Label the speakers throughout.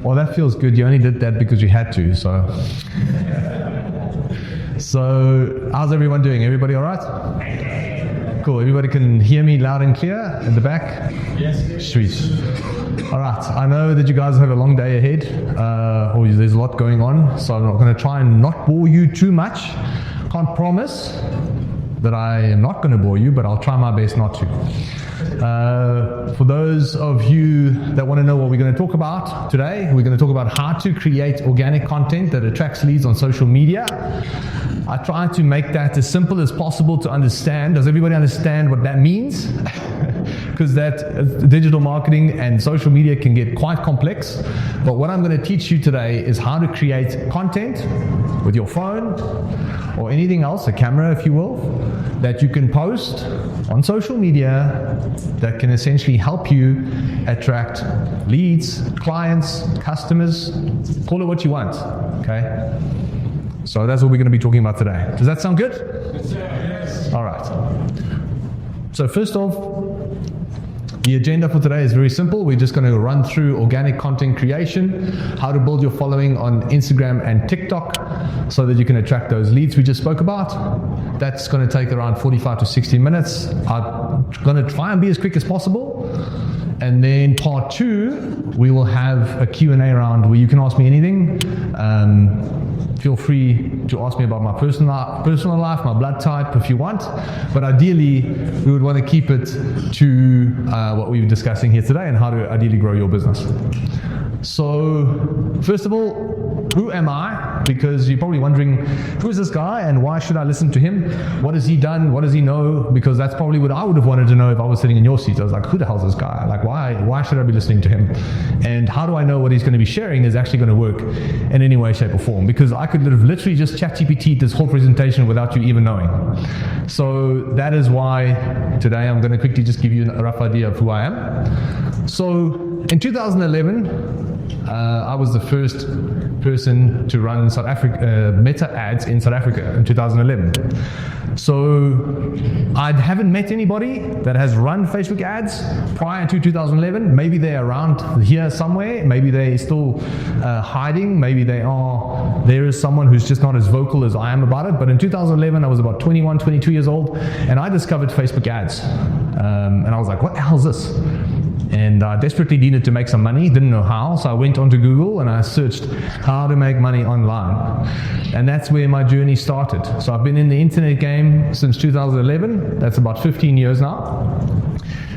Speaker 1: Well, that feels good. You only did that because you had to, so. So, how's everyone doing? Everybody all right? Cool. Everybody can hear me loud and clear in the back?
Speaker 2: Yes.
Speaker 1: Sweet. All right. I know that you guys have a long day ahead, or there's a lot going on, so I'm not going to try and not bore you too much. Can't promise that I am not going to bore you, but I'll try my best not to. For those of you that want to know what we're going to talk about today, we're going to talk about how to create organic content that attracts leads on social media. I try to make that as simple as possible to understand. Does everybody understand what that means? Because that digital marketing and social media can get quite complex. But what I'm going to teach you today is how to create content with your phone or anything else, a camera if you will, that you can post on social media that can essentially help you attract leads, clients, customers, call it what you want, okay? So that's what we're going to be talking about today. Does that sound good?
Speaker 2: Yes.
Speaker 1: All right. So first off, the agenda for today is very simple. We're just going to run through organic content creation, how to build your following on Instagram and TikTok so that you can attract those leads we just spoke about. That's going to take around 45 to 60 minutes. I'm going to try and be as quick as possible. And then part 2, we will have a Q&A round where you can ask me anything. Feel free to ask me about my personal life, my blood type if you want. But ideally, we would want to keep it to what we're discussing here today and how to ideally grow your business. So, first of all, who am I? Because you're probably wondering, who is this guy and why should I listen to him? What has he done? What does he know? Because that's probably what I would have wanted to know if I was sitting in your seat. I was like, who the hell is this guy? Like, why should I be listening to him? And how do I know what he's going to be sharing is actually going to work in any way, shape, or form? Because I could have literally just ChatGPT'd this whole presentation without you even knowing. So that is why today I'm going to quickly just give you a rough idea of who I am. So in 2011, I was the first person to run South Africa Meta ads in South Africa in 2011. So I haven't met anybody that has run Facebook ads prior to 2011. Maybe they're around here somewhere. Maybe they're still hiding. Maybe there is someone who's just not as vocal as I am about it. But in 2011, I was about 21, 22 years old, and I discovered Facebook ads. And I was like, what the hell is this? And I desperately needed to make some money, didn't know how, so I went onto Google and I searched how to make money online. And that's where my journey started. So I've been in the internet game since 2011, that's about 15 years now.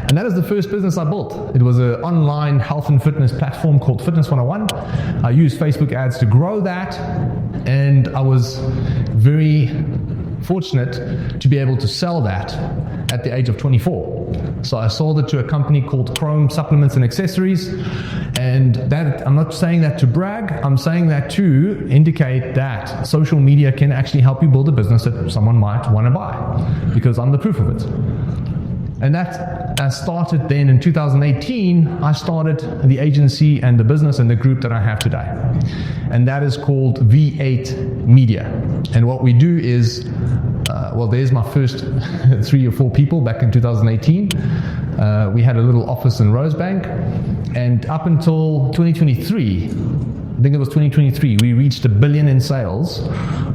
Speaker 1: And that is the first business I built. It was an online health and fitness platform called Fitness 101. I used Facebook ads to grow that, and I was very fortunate to be able to sell that at the age of 24. So I sold it to a company called Chrome Supplements and Accessories, and that, I'm not saying that to brag, I'm saying that to indicate that social media can actually help you build a business that someone might want to buy, because I'm the proof of it. And that started then in 2018. I started the agency and the business and the group that I have today. And that is called V8 Media. And what we do is, there's my first 3 or 4 people back in 2018. We had a little office in Rosebank. And up until 2023, I think it was 2023, we reached $1 billion in sales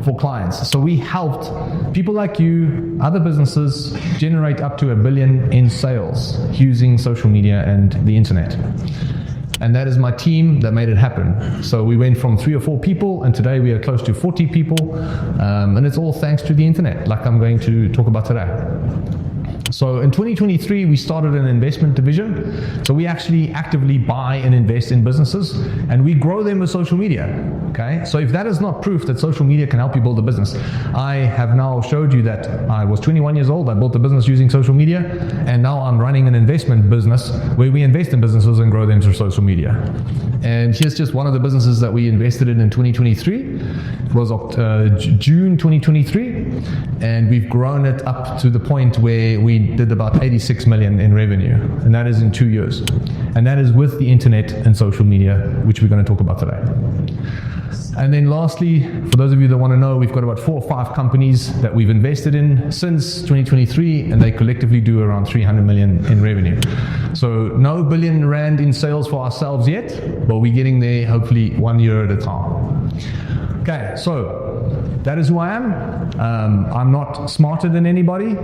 Speaker 1: for clients. So we helped people like you, other businesses, generate up to $1 billion in sales using social media and the internet. And that is my team that made it happen. So we went from 3 or 4 people, and today we are close to 40 people. And it's all thanks to the internet, like I'm going to talk about today. So in 2023, we started an investment division. So we actually actively buy and invest in businesses, and we grow them with social media. Okay. So if that is not proof that social media can help you build a business, I have now showed you that I was 21 years old. I built a business using social media, and now I'm running an investment business where we invest in businesses and grow them through social media. And here's just one of the businesses that we invested in 2023. It was June 2023, and we've grown it up to the point where we did about 86 million in revenue, and that is in 2 years. And that is with the internet and social media, which we're going to talk about today. And then lastly, for those of you that want to know, we've got about 4 or 5 companies that we've invested in since 2023, and they collectively do around 300 million in revenue. So no billion rand in sales for ourselves yet, but we're getting there hopefully 1 year at a time. Okay, so that is who I am. I'm not smarter than anybody.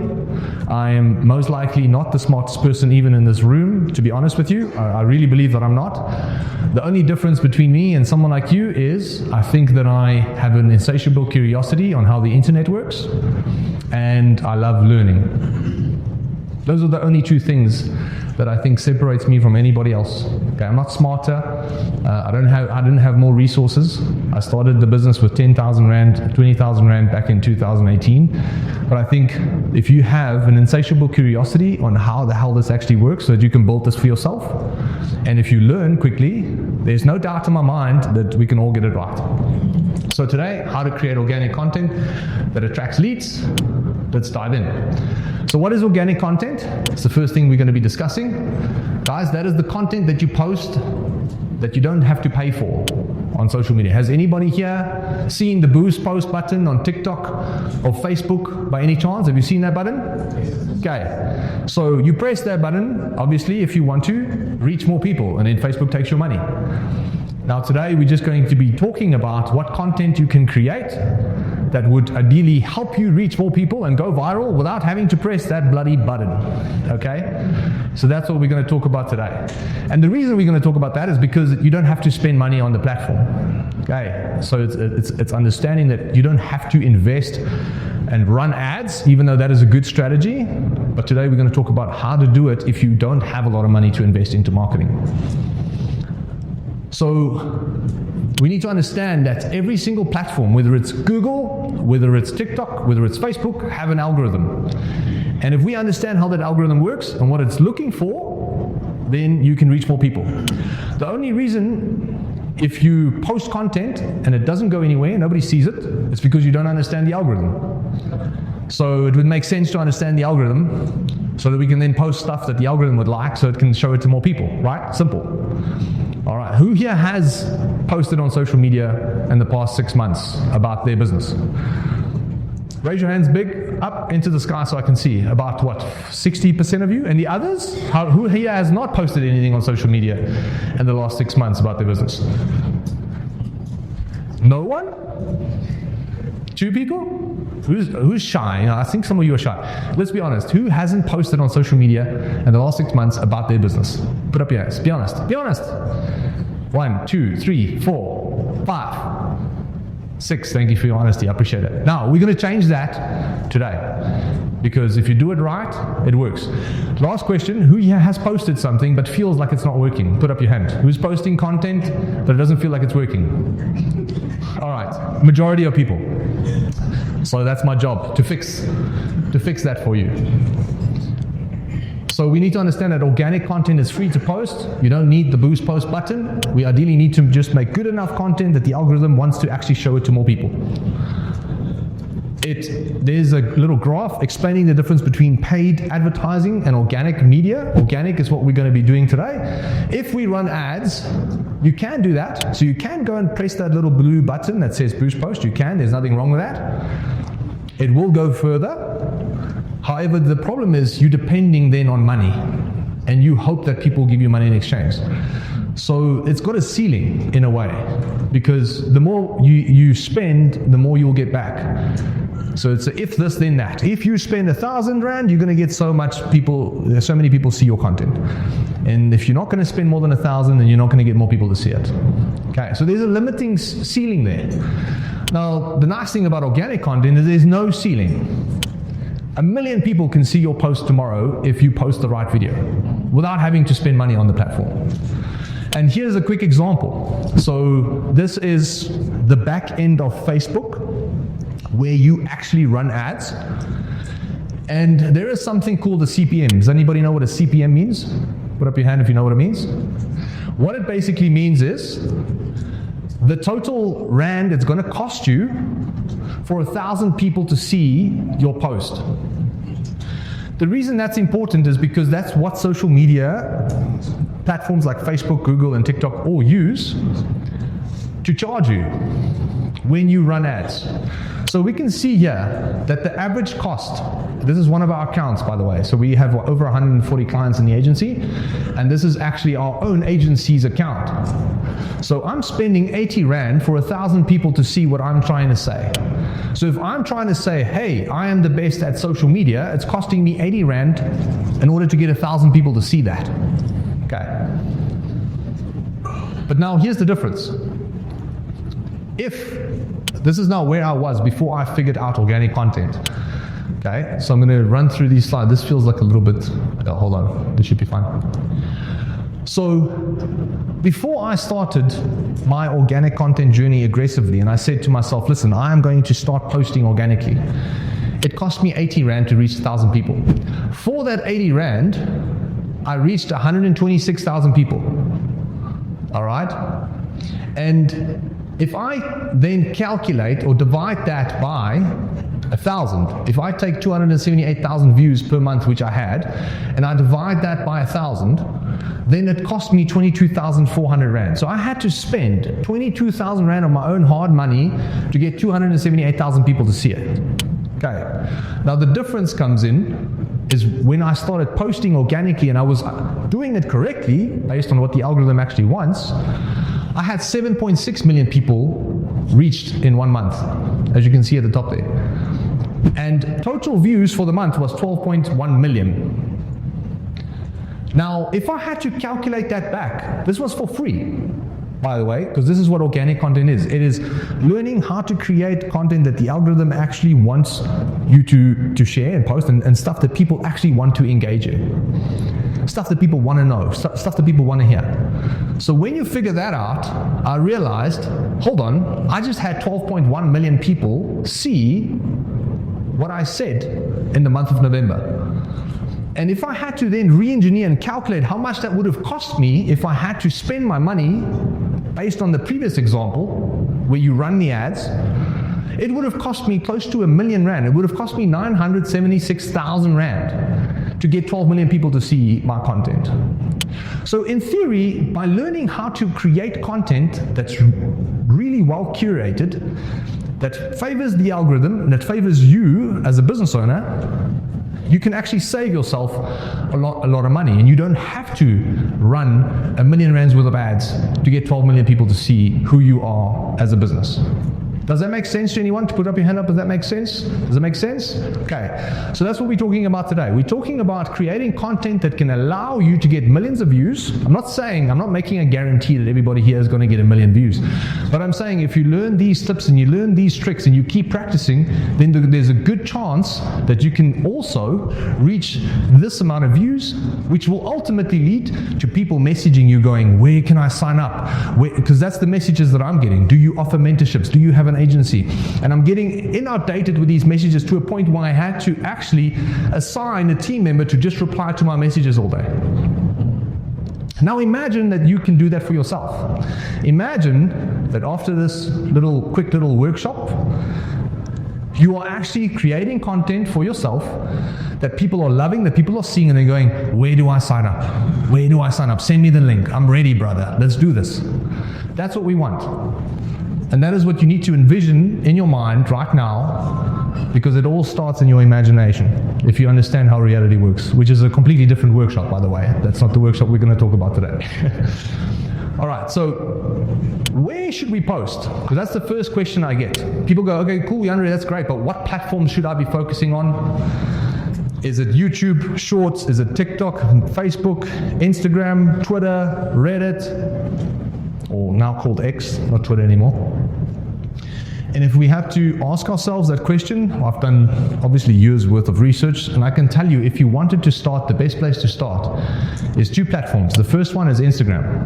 Speaker 1: I am most likely not the smartest person even in this room, to be honest with you. I really believe that I'm not. The only difference between me and someone like you is I think that I have an insatiable curiosity on how the internet works, and I love learning. Those are the only two things that I think separates me from anybody else. Okay, I'm not smarter. I didn't have more resources. I started the business with 10,000 rand, 20,000 rand back in 2018. But I think if you have an insatiable curiosity on how the hell this actually works, so that you can build this for yourself, and if you learn quickly, there's no doubt in my mind that we can all get it right. So today, how to create organic content that attracts leads. Let's dive in. So what is organic content? It's the first thing we're going to be discussing. Guys, that is the content that you post that you don't have to pay for on social media. Has anybody here seen the boost post button on TikTok or Facebook by any chance? Have you seen that button? Okay. So you press that button, obviously, if you want to reach more people, and then Facebook takes your money. Now today we're just going to be talking about what content you can create that would ideally help you reach more people and go viral without having to press that bloody button. Okay? So that's what we're going to talk about today. And the reason we're going to talk about that is because you don't have to spend money on the platform. Okay? So it's understanding that you don't have to invest and run ads, even though that is a good strategy. But today we're going to talk about how to do it if you don't have a lot of money to invest into marketing. So we need to understand that every single platform, whether it's Google, whether it's TikTok, whether it's Facebook, have an algorithm. And if we understand how that algorithm works and what it's looking for, then you can reach more people. The only reason if you post content and it doesn't go anywhere, nobody sees it, it's because you don't understand the algorithm. So it would make sense to understand the algorithm so that we can then post stuff that the algorithm would like so it can show it to more people, right? Simple. All right, who here has posted on social media in the past 6 months about their business? Raise your hands big up into the sky so I can see. About what, 60% of you? And the others? Who here has not posted anything on social media in the last 6 months about their business? No one? 2 people? Who's shy? I think some of you are shy. Let's be honest. Who hasn't posted on social media in the last 6 months about their business? Put up your hands. Be honest. Be honest. 1, 2, 3, 4, 5, 6. Thank you for your honesty. I appreciate it. Now, we're going to change that today. Because if you do it right, it works. Last question. Who here has posted something but feels like it's not working? Put up your hand. Who's posting content that doesn't feel like it's working? All right. Majority of people. So that's my job, to fix that for you. So we need to understand that organic content is free to post. You don't need the boost post button. We ideally need to just make good enough content that the algorithm wants to actually show it to more people. There's a little graph explaining the difference between paid advertising and organic media. Organic is what we're going to be doing today. If we run ads, you can do that. So you can go and press that little blue button that says boost post. You can. There's nothing wrong with that. It will go further. However, the problem is you're depending then on money, and you hope that people give you money in exchange. So it's got a ceiling in a way, because the more you spend, the more you'll get back. So it's a if this then that. If you spend 1,000 rand, you're going to get so many people see your content. And if you're not going to spend more than 1,000, then you're not going to get more people to see it. Okay, so there's a limiting ceiling there. Now, the nice thing about organic content is there's no ceiling. 1 million people can see your post tomorrow if you post the right video without having to spend money on the platform. And here's a quick example. So this is the back end of Facebook, where you actually run ads. And there is something called a CPM. Does anybody know what a CPM means? Put up your hand if you know what it means. What it basically means is the total rand it's going to cost you for 1,000 people to see your post. The reason that's important is because that's what social media platforms like Facebook, Google, and TikTok all use to charge you when you run ads. So we can see here that the average cost, this is one of our accounts, by the way. So we have over 140 clients in the agency, and this is actually our own agency's account. So I'm spending 80 Rand for 1,000 people to see what I'm trying to say. So if I'm trying to say, hey, I am the best at social media, it's costing me 80 Rand in order to get 1,000 people to see that. Okay. But now here's the difference. If this is now where I was before I figured out organic content. Okay, so I'm going to run through these slides. This feels like a little bit, hold on, this should be fine. So before I started my organic content journey aggressively, and I said to myself, listen, I am going to start posting organically. It cost me 80 Rand to reach 1,000 people. For that 80 Rand, I reached 126,000 people. All right? And if I then calculate or divide that by 1,000, if I take 278,000 views per month, which I had, and I divide that by 1,000, then it cost me 22,400 Rand. So I had to spend 22,000 Rand of my own hard money to get 278,000 people to see it. Okay. Now the difference comes in is when I started posting organically and I was doing it correctly based on what the algorithm actually wants, I had 7.6 million people reached in 1 month, as you can see at the top there. And total views for the month was 12.1 million. Now, if I had to calculate that back, this was for free, by the way, because this is what organic content is. It is learning how to create content that the algorithm actually wants you to share and post, and stuff that people actually want to engage in. Stuff that people want to know, stuff that people want to hear. So when you figure that out, I realized, hold on, I just had 12.1 million people see what I said in the month of November. And if I had to then re-engineer and calculate how much that would have cost me if I had to spend my money based on the previous example, where you run the ads, it would have cost me close to 1 million Rand. It would have cost me 976,000 Rand to get 12 million people to see my content. So in theory, by learning how to create content that's really well curated, that favors the algorithm, and that favors you as a business owner, you can actually save yourself a lot of money, and you don't have to run 1 million Rands worth of ads to get 12 million people to see who you are as a business. Does that make sense to anyone? To put up your hand up, does that make sense? Does it make sense? Okay, so that's what we're talking about today. We're talking about creating content that can allow you to get millions of views. I'm not making a guarantee that everybody here is going to get 1 million views. But I'm saying if you learn these tips and you learn these tricks and you keep practicing, then there's a good chance that you can also reach this amount of views, which will ultimately lead to people messaging you going, where can I sign up? Because that's the messages that I'm getting. Do you offer mentorships? Do you have an agency? And I'm getting inundated with these messages to a point where I had to actually assign a team member to just reply to my messages all day. Now imagine that you can do that for yourself. Imagine that after this quick little workshop, you are actually creating content for yourself that people are loving, that people are seeing, and they're going, where do I sign up? Where do I sign up? Send me the link. I'm ready, brother. Let's do this. That's what we want. And that is what you need to envision in your mind right now, because it all starts in your imagination, if you understand how reality works, which is a completely different workshop, by the way. That's not the workshop we're going to talk about today. All right, so where should we post? Because that's the first question I get. People go, okay, cool, Yandere, that's great, but what platforms should I be focusing on? Is it YouTube, Shorts? Is it TikTok, Facebook, Instagram, Twitter, Reddit? Or now called X, not Twitter anymore. And if we have to ask ourselves that question, I've done obviously years worth of research, and I can tell you, if you wanted to start, the best place to start is 2 platforms. The first one is Instagram.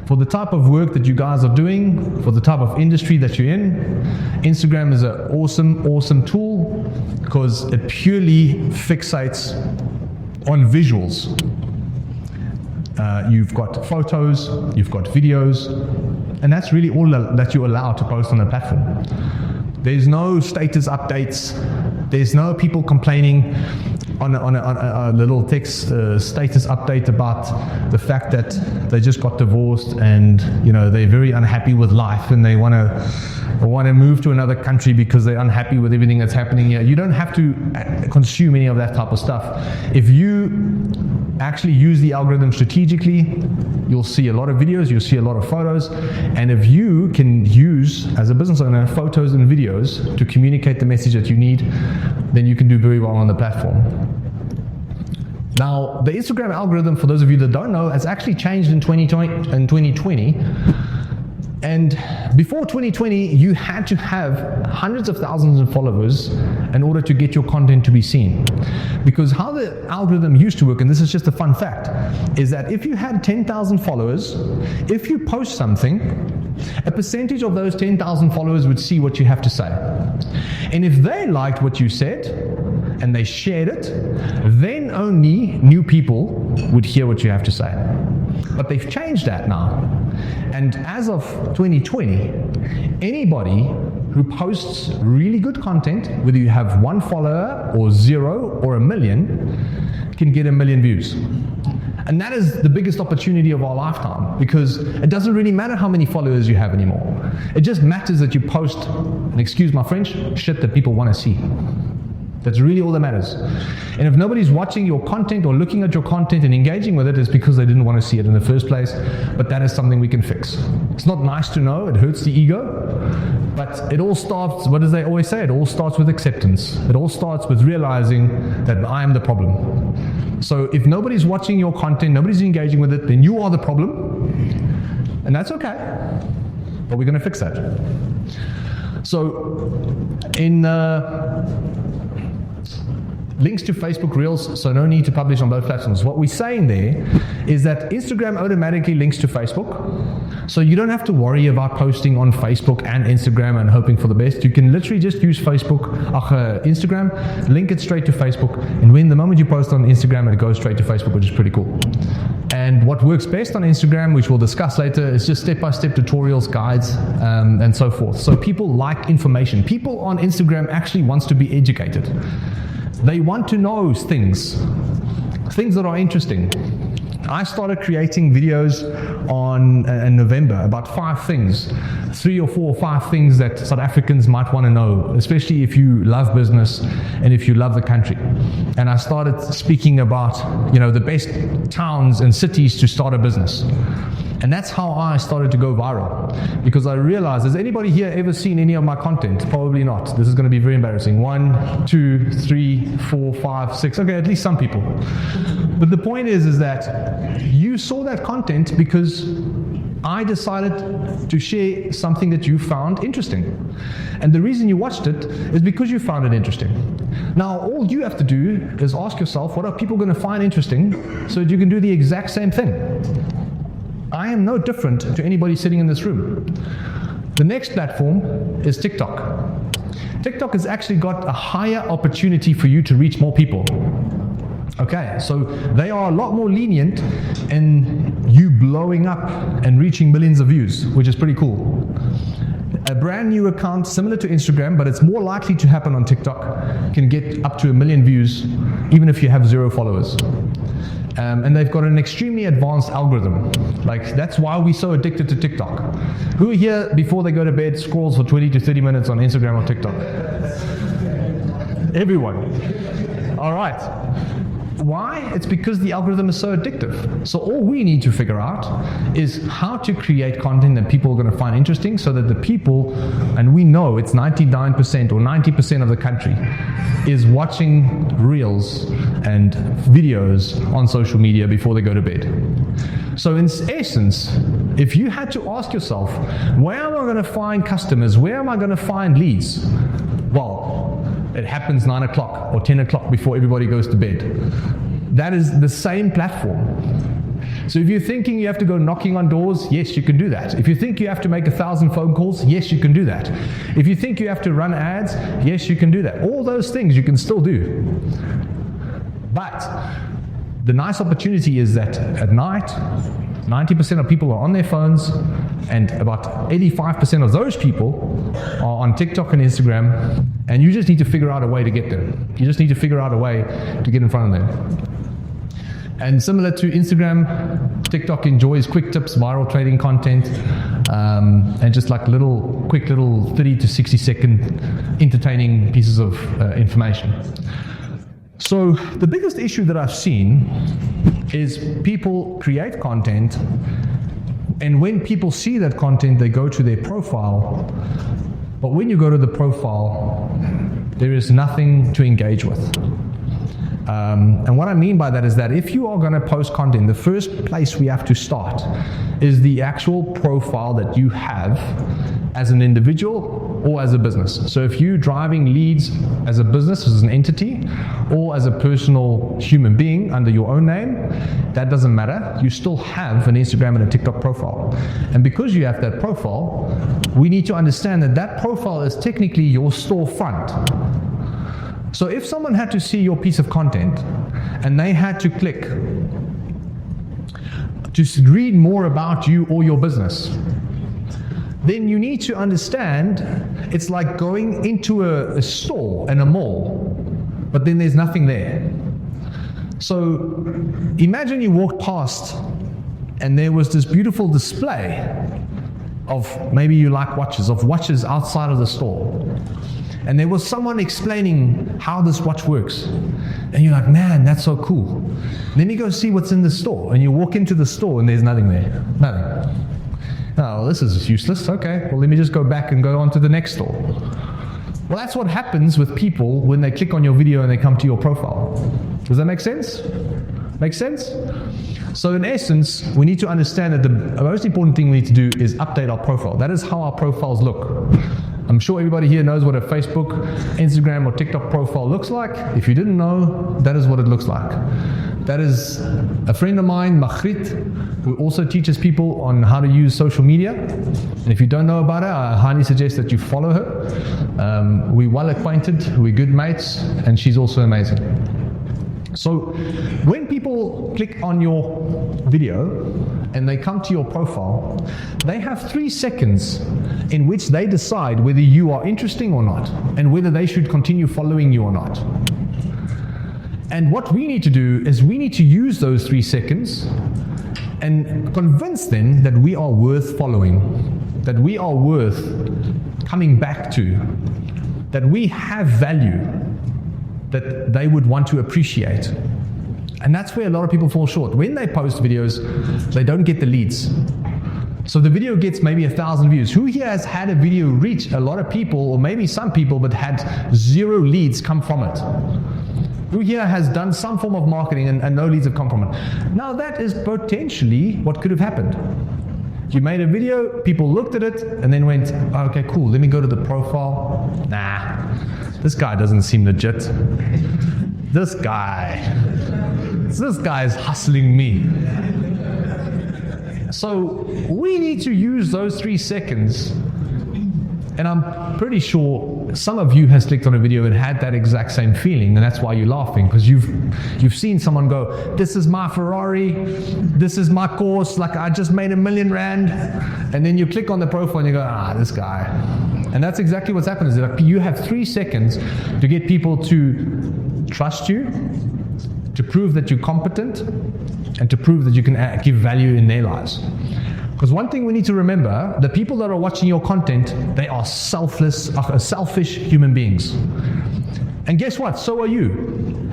Speaker 1: For the type of work that you guys are doing, for the type of industry that you're in, Instagram is an awesome tool because it purely fixates on visuals. You've got photos, you've got videos, and that's really all that you're allowed to post on the platform. There's no status updates, there's no people complaining, on a little text status update about the fact that they just got divorced and they're very unhappy with life and they want to move to another country because they're unhappy with everything that's happening here. You don't have to consume any of that type of stuff. If you actually use the algorithm strategically, you'll see a lot of videos, you'll see a lot of photos, and if you can use, as a business owner, photos and videos to communicate the message that you need, then you can do very well on the platform. Now, the Instagram algorithm, for those of you that don't know, has actually changed in 2020. And before 2020, you had to have hundreds of thousands of followers in order to get your content to be seen. Because how the algorithm used to work, and this is just a fun fact, is that if you had 10,000 followers, if you post something, a percentage of those 10,000 followers would see what you have to say. And if they liked what you said, and they shared it, then only new people would hear what you have to say. But they've changed that now. And as of 2020, anybody who posts really good content, whether you have 1 follower or 0 or 1 million, can get 1 million views. And that is the biggest opportunity of our lifetime, because it doesn't really matter how many followers you have anymore. It just matters that you post, and excuse my French, shit that people want to see. That's really all that matters. And if nobody's watching your content or looking at your content and engaging with it, it's because they didn't want to see it in the first place. But that is something we can fix. It's not nice to know, it hurts the ego, but it all starts, what do they always say? It all starts with acceptance. It all starts with realizing that I am the problem. So if nobody's watching your content, nobody's engaging with it, then you are the problem. And that's okay. But we're going to fix that. So in links to Facebook Reels, so no need to publish on both platforms. What we're saying there is that Instagram automatically links to Facebook, so you don't have to worry about posting on Facebook and Instagram and hoping for the best. You can literally just use Instagram, link it straight to Facebook, and when the moment you post on Instagram, it goes straight to Facebook, which is pretty cool. And what works best on Instagram, which we'll discuss later, is just step-by-step tutorials, guides, and so forth. So people like information. People on Instagram actually wants to be educated. They want to know things that are interesting. I started creating videos in November about 5 things, 3 or 4 or 5 things that South Africans might want to know, especially if you love business and if you love the country. And I started speaking about, the best towns and cities to start a business. And that's how I started to go viral, because I realized, has anybody here ever seen any of my content? Probably not. This is going to be very embarrassing. 1, 2, 3, 4, 5, 6. Okay, at least some people. But the point is that you saw that content because I decided to share something that you found interesting. And the reason you watched it is because you found it interesting. Now, all you have to do is ask yourself, what are people going to find interesting so that you can do the exact same thing? I am no different to anybody sitting in this room. The next platform is TikTok. TikTok has actually got a higher opportunity for you to reach more people. Okay, so they are a lot more lenient in you blowing up and reaching millions of views, which is pretty cool. A brand new account similar to Instagram, but it's more likely to happen on TikTok, can get up to 1 million views, even if you have 0 followers. And they've got an extremely advanced algorithm. Like, that's why we're so addicted to TikTok. Who here, before they go to bed, scrolls for 20 to 30 minutes on Instagram or TikTok? Everyone. All right. Why? It's because the algorithm is so addictive. So all we need to figure out is how to create content that people are going to find interesting, so that the people, and we know it's 99% or 90% of the country, is watching reels and videos on social media before they go to bed. So in essence, if you had to ask yourself, where am I going to find customers? Where am I going to find leads? Well, it happens 9 o'clock or 10 o'clock before everybody goes to bed. That is the same platform. So if you're thinking you have to go knocking on doors, yes, you can do that. If you think you have to make 1,000 phone calls, yes, you can do that. If you think you have to run ads, yes, you can do that. All those things you can still do. But the nice opportunity is that at night, 90% of people are on their phones, and about 85% of those people are on TikTok and Instagram, and you just need to figure out a way to get them. You just need to figure out a way to get in front of them. And similar to Instagram, TikTok enjoys quick tips, viral trading content, and just like quick little 30 to 60 second entertaining pieces of information. So the biggest issue that I've seen is people create content, and when people see that content, they go to their profile, but when you go to the profile, there is nothing to engage with. And what I mean by that is that if you are going to post content, the first place we have to start is the actual profile that you have as an individual or as a business. So if you're driving leads as a business, as an entity, or as a personal human being under your own name, that doesn't matter. You still have an Instagram and a TikTok profile. And because you have that profile, we need to understand that that profile is technically your storefront. So if someone had to see your piece of content and they had to click to read more about you or your business, then you need to understand it's like going into a store and a mall, but then there's nothing there. So imagine you walked past and there was this beautiful display of, maybe you like watches, of watches outside of the store. And there was someone explaining how this watch works. And you're like, man, that's so cool. Then you go see what's in the store, and you walk into the store and there's nothing there. Nothing. Oh, this is useless. Okay, well, let me just go back and go on to the next store. Well, that's what happens with people when they click on your video and they come to your profile. Does that make sense? Make sense? So in essence, we need to understand that the most important thing we need to do is update our profile. That is how our profiles look. I'm sure everybody here knows what a Facebook, Instagram, or TikTok profile looks like. If you didn't know, that is what it looks like. That is a friend of mine, Magritte, who also teaches people on how to use social media. And if you don't know about her, I highly suggest that you follow her. We're well acquainted, we're good mates, and she's also amazing. So when people click on your video and they come to your profile, they have 3 seconds in which they decide whether you are interesting or not, and whether they should continue following you or not. And what we need to do is we need to use those 3 seconds and convince them that we are worth following, that we are worth coming back to, that we have value that they would want to appreciate. And that's where a lot of people fall short. When they post videos, they don't get the leads. So the video gets maybe 1,000 views. Who here has had a video reach a lot of people, or maybe some people, but had 0 leads come from it? Who here has done some form of marketing and no leads have come from it? Now that is potentially what could have happened. You made a video, people looked at it, and then went, okay, cool, let me go to the profile. Nah, this guy doesn't seem legit. This guy is hustling me. So we need to use those 3 seconds, and I'm pretty sure some of you has clicked on a video and had that exact same feeling, and that's why you're laughing, because you've seen someone go, this is my Ferrari, this is my course, like I just made R1 million, and then you click on the profile and you go, this guy. And that's exactly what's happened. Is like you have 3 seconds to get people to trust you, to prove that you're competent, and to prove that you can give value in their lives. Because one thing we need to remember, the people that are watching your content, they are selfish human beings. And guess what? So are you.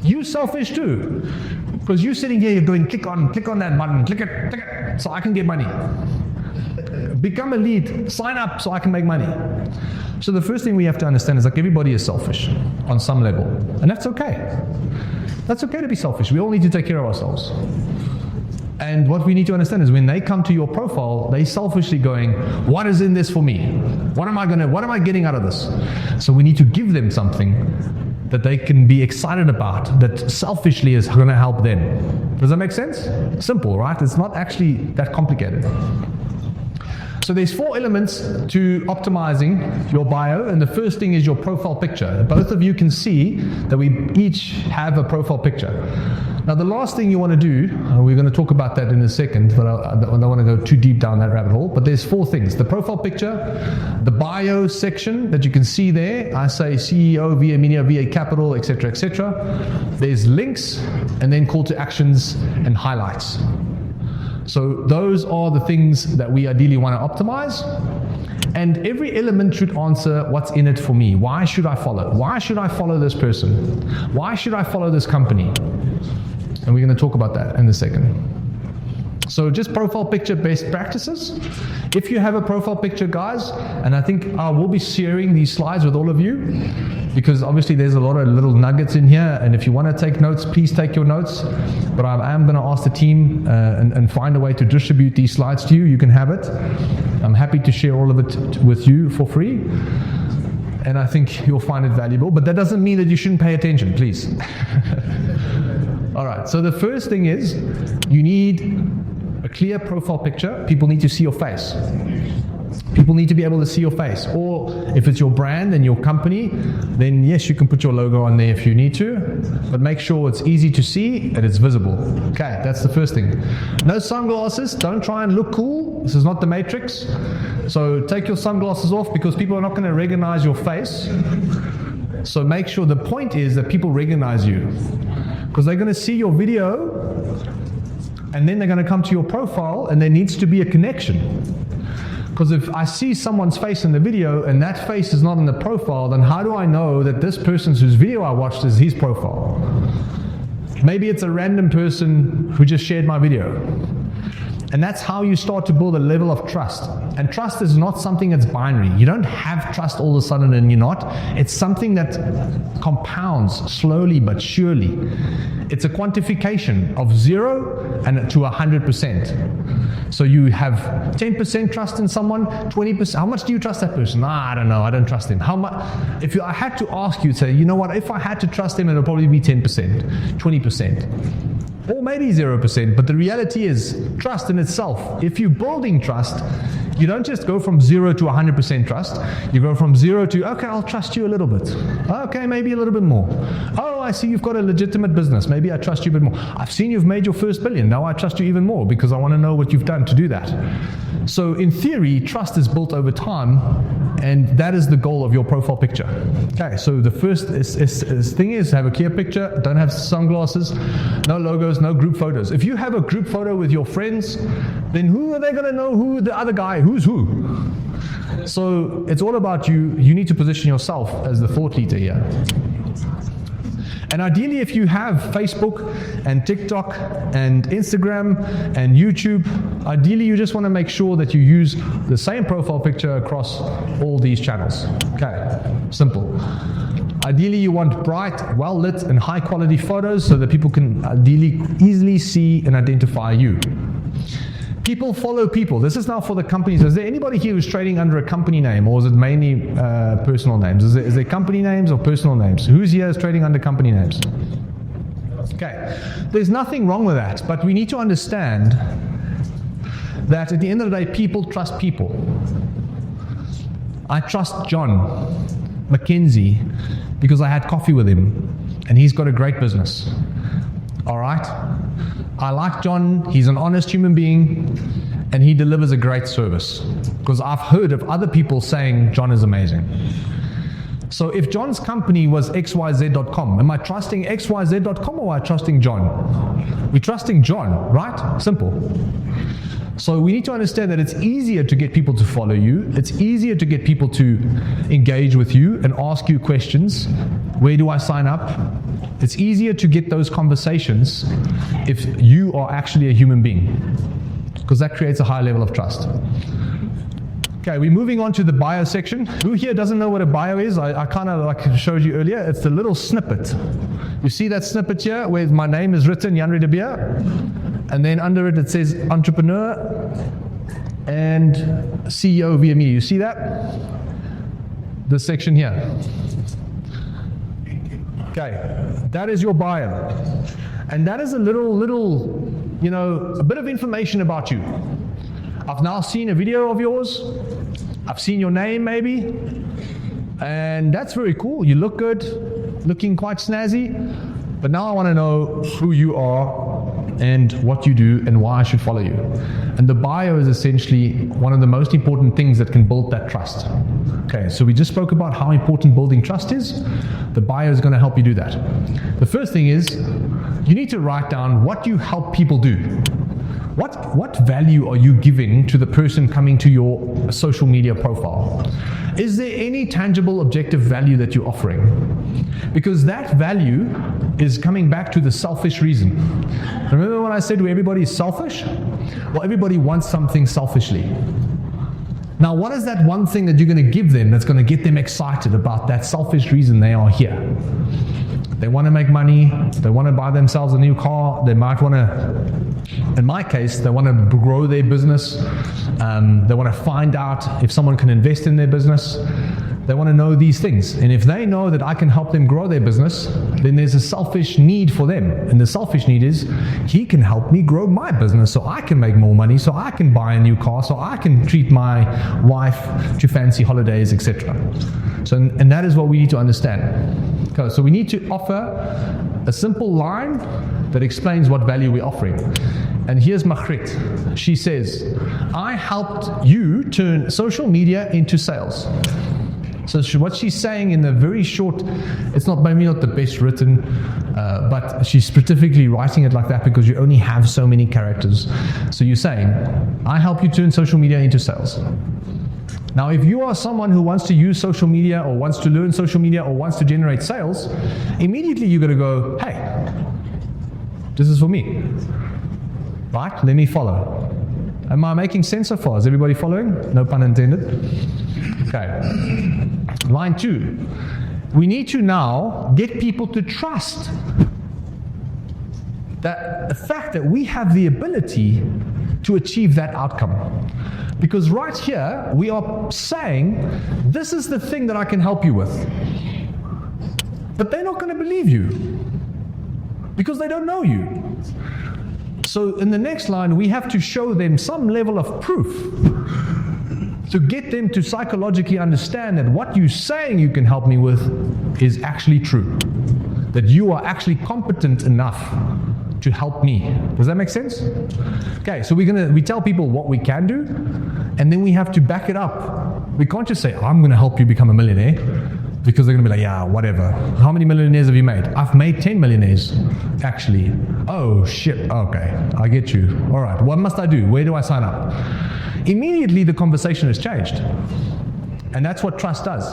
Speaker 1: You're selfish too. Because you're sitting here, you're going, click on that button, click it, so I can get money. Become a lead, sign up so I can make money. So the first thing we have to understand is like everybody is selfish on some level. And that's okay. That's okay to be selfish. We all need to take care of ourselves. And what we need to understand is when they come to your profile, they selfishly going, what is in this for me? What am I getting out of this? So we need to give them something that they can be excited about, that selfishly is going to help them. Does that make sense? Simple, right? It's not actually that complicated. So there's 4 elements to optimizing your bio, and the first thing is your profile picture. Both of you can see that we each have a profile picture. Now the last thing you want to do, we're going to talk about that in a second, but I don't want to go too deep down that rabbit hole, but there's 4 things. The profile picture, the bio section that you can see there, I say CEO, VA Media, VA Capital, etc., etc. There's links, and then call to actions and highlights. So those are the things that we ideally want to optimize. And every element should answer what's in it for me. Why should I follow? Why should I follow this person? Why should I follow this company? And we're going to talk about that in a second. So just profile picture best practices. If you have a profile picture, guys, and I think I will be sharing these slides with all of you, because obviously there's a lot of little nuggets in here, and if you want to take notes, please take your notes. But I am going to ask the team and find a way to distribute these slides to you. You can have it. I'm happy to share all of it with you for free, and I think you'll find it valuable. But that doesn't mean that you shouldn't pay attention, please. All right, so the first thing is you need a clear profile picture. People need to see your face. People need to be able to see your face. Or if it's your brand and your company, then yes, you can put your logo on there if you need to, but make sure it's easy to see and it's visible. Okay, that's the first thing. No sunglasses. Don't try and look cool. This is not the Matrix. So take your sunglasses off, because people are not going to recognize your face. So make sure, the point is that people recognize you, because they're going to see your video, and then they're going to come to your profile, and there needs to be a connection. Because if I see someone's face in the video and that face is not in the profile, then how do I know that this person's whose video I watched is his profile? Maybe it's a random person who just shared my video. And that's how you start to build a level of trust. And trust is not something that's binary. You don't have trust all of a sudden and you're not. It's something that compounds slowly but surely. It's a quantification of 0 and to 100%. So you have 10% trust in someone, 20%. How much do you trust that person? I don't know. I don't trust him. How much? If I had to ask you, say, you know what? If I had to trust him, it'll probably be 10%, 20%. Or maybe 0%, but the reality is trust in itself. If you're building trust, you don't just go from 0 to 100% trust. You go from 0 to, okay, I'll trust you a little bit. Okay, maybe a little bit more. Oh, I see you've got a legitimate business. Maybe I trust you a bit more. I've seen you've made your first billion. Now I trust you even more because I want to know what you've done to do that. So in theory, trust is built over time, and that is the goal of your profile picture. Okay, so the first thing is have a clear picture. Don't have sunglasses, no logos, no group photos. If you have a group photo with your friends, then who are they going to know who the other guy, who's who? So it's all about you. You need to position yourself as the thought leader here. And ideally, if you have Facebook and TikTok and Instagram and YouTube, ideally you just want to make sure that you use the same profile picture across all these channels. Okay, simple. Ideally, you want bright, well-lit and high-quality photos so that people can ideally easily see and identify you. People follow people. This is now for the companies. Is there anybody here who's trading under a company name, or is it mainly personal names? Is there company names or personal names? Who's here is trading under company names? Okay. There's nothing wrong with that, but we need to understand that at the end of the day, people trust people. I trust John McKenzie because I had coffee with him, and he's got a great business. All right? I like John, he's an honest human being, and he delivers a great service. Because I've heard of other people saying John is amazing. So if John's company was xyz.com, am I trusting xyz.com or am I trusting John? We're trusting John, right? Simple. So we need to understand that it's easier to get people to follow you. It's easier to get people to engage with you and ask you questions. Where do I sign up? It's easier to get those conversations if you are actually a human being, because that creates a high level of trust. Okay, we're moving on to the bio section. Who here doesn't know what a bio is? I kind of like showed you earlier. It's the little snippet. You see that snippet here where my name is written, Janri de Beer, and then under it says entrepreneur and CEO VME. You see that? This section here. Okay, that is your bio. And that is a little, a bit of information about you. I've now seen a video of yours. I've seen your name maybe. And that's very cool. You look good, looking quite snazzy. But now I want to know who you are and what you do and why I should follow you. And the bio is essentially one of the most important things that can build that trust. Okay, so we just spoke about how important building trust is. The bio is going to help you do that. The first thing is you need to write down what you help people do. What value are you giving to the person coming to your social media profile? Is there any tangible, objective value that you're offering? Because that value is coming back to the selfish reason. Remember when I said everybody is selfish? Well, everybody wants something selfishly. Now, what is that one thing that you're going to give them that's going to get them excited about that selfish reason they are here? They want to make money. They want to buy themselves a new car. They might want to, in my case, they want to grow their business. They want to find out if someone can invest in their business. They want to know these things. And if they know that I can help them grow their business, then there's a selfish need for them. And the selfish need is, he can help me grow my business so I can make more money, so I can buy a new car, so I can treat my wife to fancy holidays, etc. So, and that is what we need to understand. Okay, so we need to offer a simple line that explains what value we're offering. And here's Magritte. She says, I helped you turn social media into sales. So what she's saying in a very short, it's not maybe not the best written, but she's specifically writing it like that because you only have so many characters. So you're saying, I help you turn social media into sales. Now, if you are someone who wants to use social media or wants to learn social media or wants to generate sales, immediately you're going to go, hey, this is for me. Right? Let me follow. Am I making sense so far? Is everybody following? No pun intended. Okay. Line 2. We need to now get people to trust that the fact that we have the ability to achieve that outcome. Because right here, we are saying, this is the thing that I can help you with. But they're not going to believe you because they don't know you. So in the next line, we have to show them some level of proof to get them to psychologically understand that what you're saying you can help me with is actually true. That you are actually competent enough to help me. Does that make sense? Okay, so we tell people what we can do, and then we have to back it up. We can't just say, I'm going to help you become a millionaire, because they're going to be like, yeah, whatever. How many millionaires have you made? I've made 10 millionaires, actually. Oh, shit. Okay, I get you. All right, what must I do? Where do I sign up? Immediately, the conversation has changed. And that's what trust does.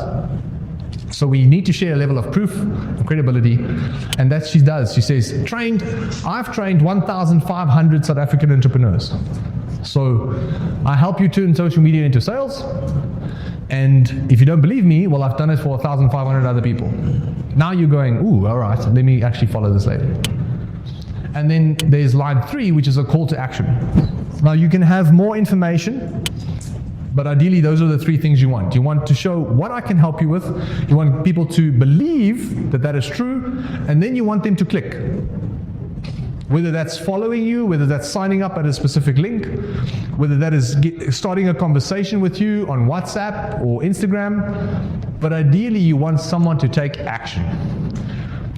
Speaker 1: So we need to share a level of proof and credibility. And that she does. She says, I've trained 1,500 South African entrepreneurs. So I help you turn social media into sales. And if you don't believe me, well, I've done it for 1,500 other people. Now you're going, ooh, all right, let me actually follow this lady. And then there's line 3, which is a call to action. Now you can have more information, but ideally those are the 3 things you want. You want to show what I can help you with. You want people to believe that that is true, and then you want them to click. Whether that's following you, whether that's signing up at a specific link, whether that is starting a conversation with you on WhatsApp or Instagram, but ideally you want someone to take action.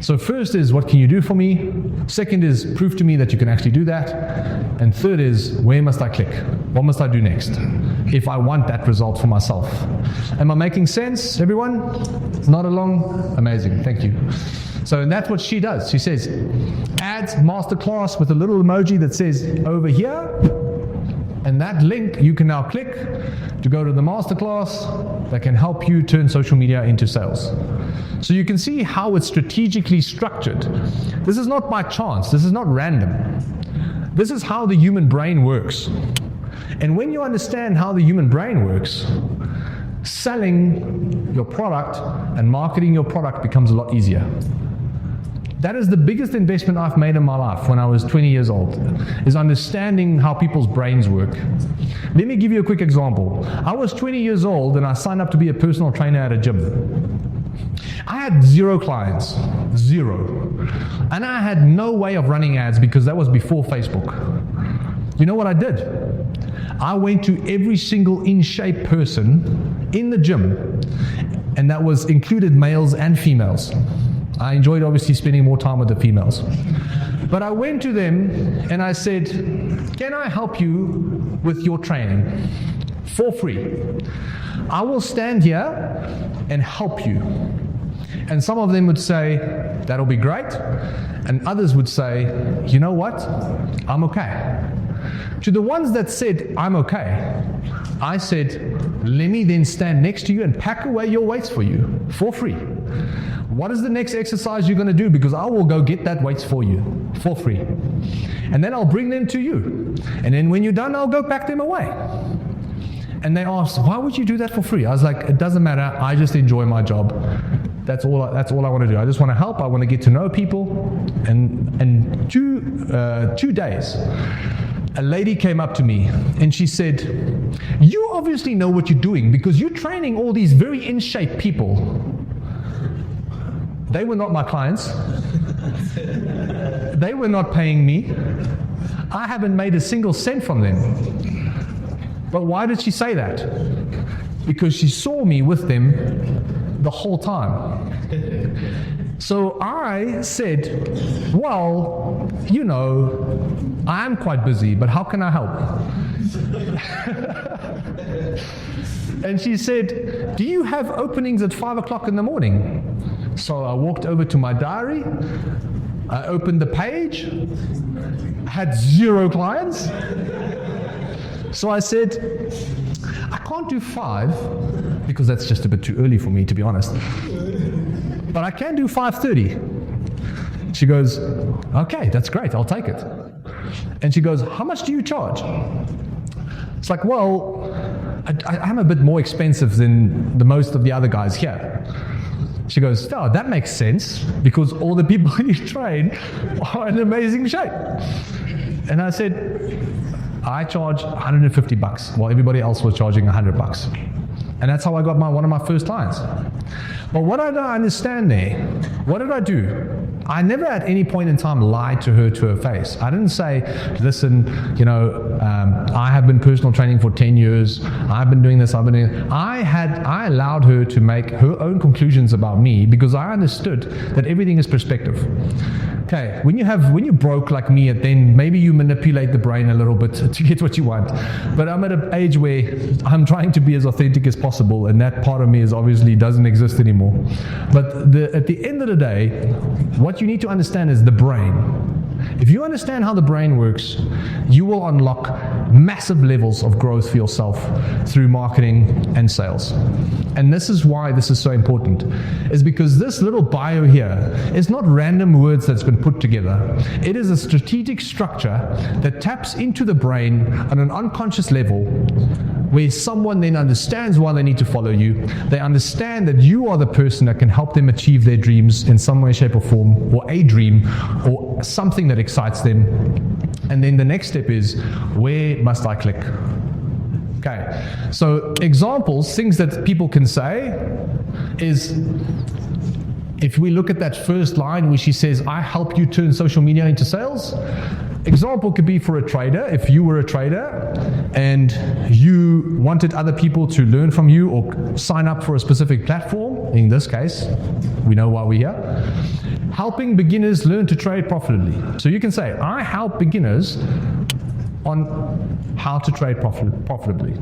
Speaker 1: So first is, what can you do for me? Second is, prove to me that you can actually do that. And third is, where must I click? What must I do next if I want that result for myself? Am I making sense, everyone? Not along? Amazing, thank you. So that's what she does. She says, add masterclass with a little emoji that says over here, and that link you can now click to go to the masterclass that can help you turn social media into sales. So you can see how it's strategically structured. This is not by chance. This is not random. This is how the human brain works. And when you understand how the human brain works, selling your product and marketing your product becomes a lot easier. That is the biggest investment I've made in my life when I was 20 years old, is understanding how people's brains work. Let me give you a quick example. I was 20 years old and I signed up to be a personal trainer at a gym. I had 0 clients, 0. And I had no way of running ads because that was before Facebook. You know what I did? I went to every single in-shape person in the gym, and that was included males and females. I enjoyed obviously spending more time with the females. But I went to them and I said, can I help you with your training for free? I will stand here and help you. And some of them would say, that'll be great. And others would say, you know what? I'm okay. To the ones that said, I'm okay, I said, let me then stand next to you and pack away your weights for you for free. What is the next exercise you're going to do? Because I will go get that weights for you for free. And then I'll bring them to you. And then when you're done, I'll go pack them away. And they asked, why would you do that for free? I was like, it doesn't matter. I just enjoy my job. That's all I want to do. I just want to help. I want to get to know people. And 2 days, a lady came up to me and she said, you obviously know what you're doing because you're training all these very in-shape people. They were not my clients. They were not paying me. I haven't made a single cent from them. But why did she say that? Because she saw me with them the whole time. So I said, well, you know, I am quite busy, but how can I help? And she said, do you have openings at 5 o'clock in the morning? So I walked over to my diary, I opened the page, I had 0 clients. So I said, I can't do 5 because that's just a bit too early for me, to be honest. But I can do 5:30. She goes, okay, that's great, I'll take it. And she goes, how much do you charge? It's like, well, I'm a bit more expensive than the most of the other guys here. She goes, oh, that makes sense because all the people you train are in amazing shape. And I said, I charge $150 while everybody else was charging $100. And that's how I got one of my first clients. But what I don't understand there, what did I do? I never at any point in time lied to her face. I didn't say, listen, you know, I have been personal training for 10 years. I've been doing this, I've been doing it. I allowed her to make her own conclusions about me because I understood that everything is perspective. Okay, when you're broke like me, then maybe you manipulate the brain a little bit to get what you want. But I'm at an age where I'm trying to be as authentic as possible, and that part of me is obviously doesn't exist anymore. But at the end of the day, what you need to understand is the brain. If you understand how the brain works, you will unlock massive levels of growth for yourself through marketing and sales. And this is why this is so important, is because this little bio here is not random words that's been put together. It is a strategic structure that taps into the brain on an unconscious level where someone then understands why they need to follow you. They understand that you are the person that can help them achieve their dreams in some way, shape, or form, or a dream, or something that excites them. And then the next step is, where must I click? Okay, so examples, things that people can say is, if we look at that first line where she says, I help you turn social media into sales. Example could be for a trader. If you were a trader and you wanted other people to learn from you or sign up for a specific platform, in this case, we know why we're here, helping beginners learn to trade profitably. So you can say, I help beginners on how to trade profitably.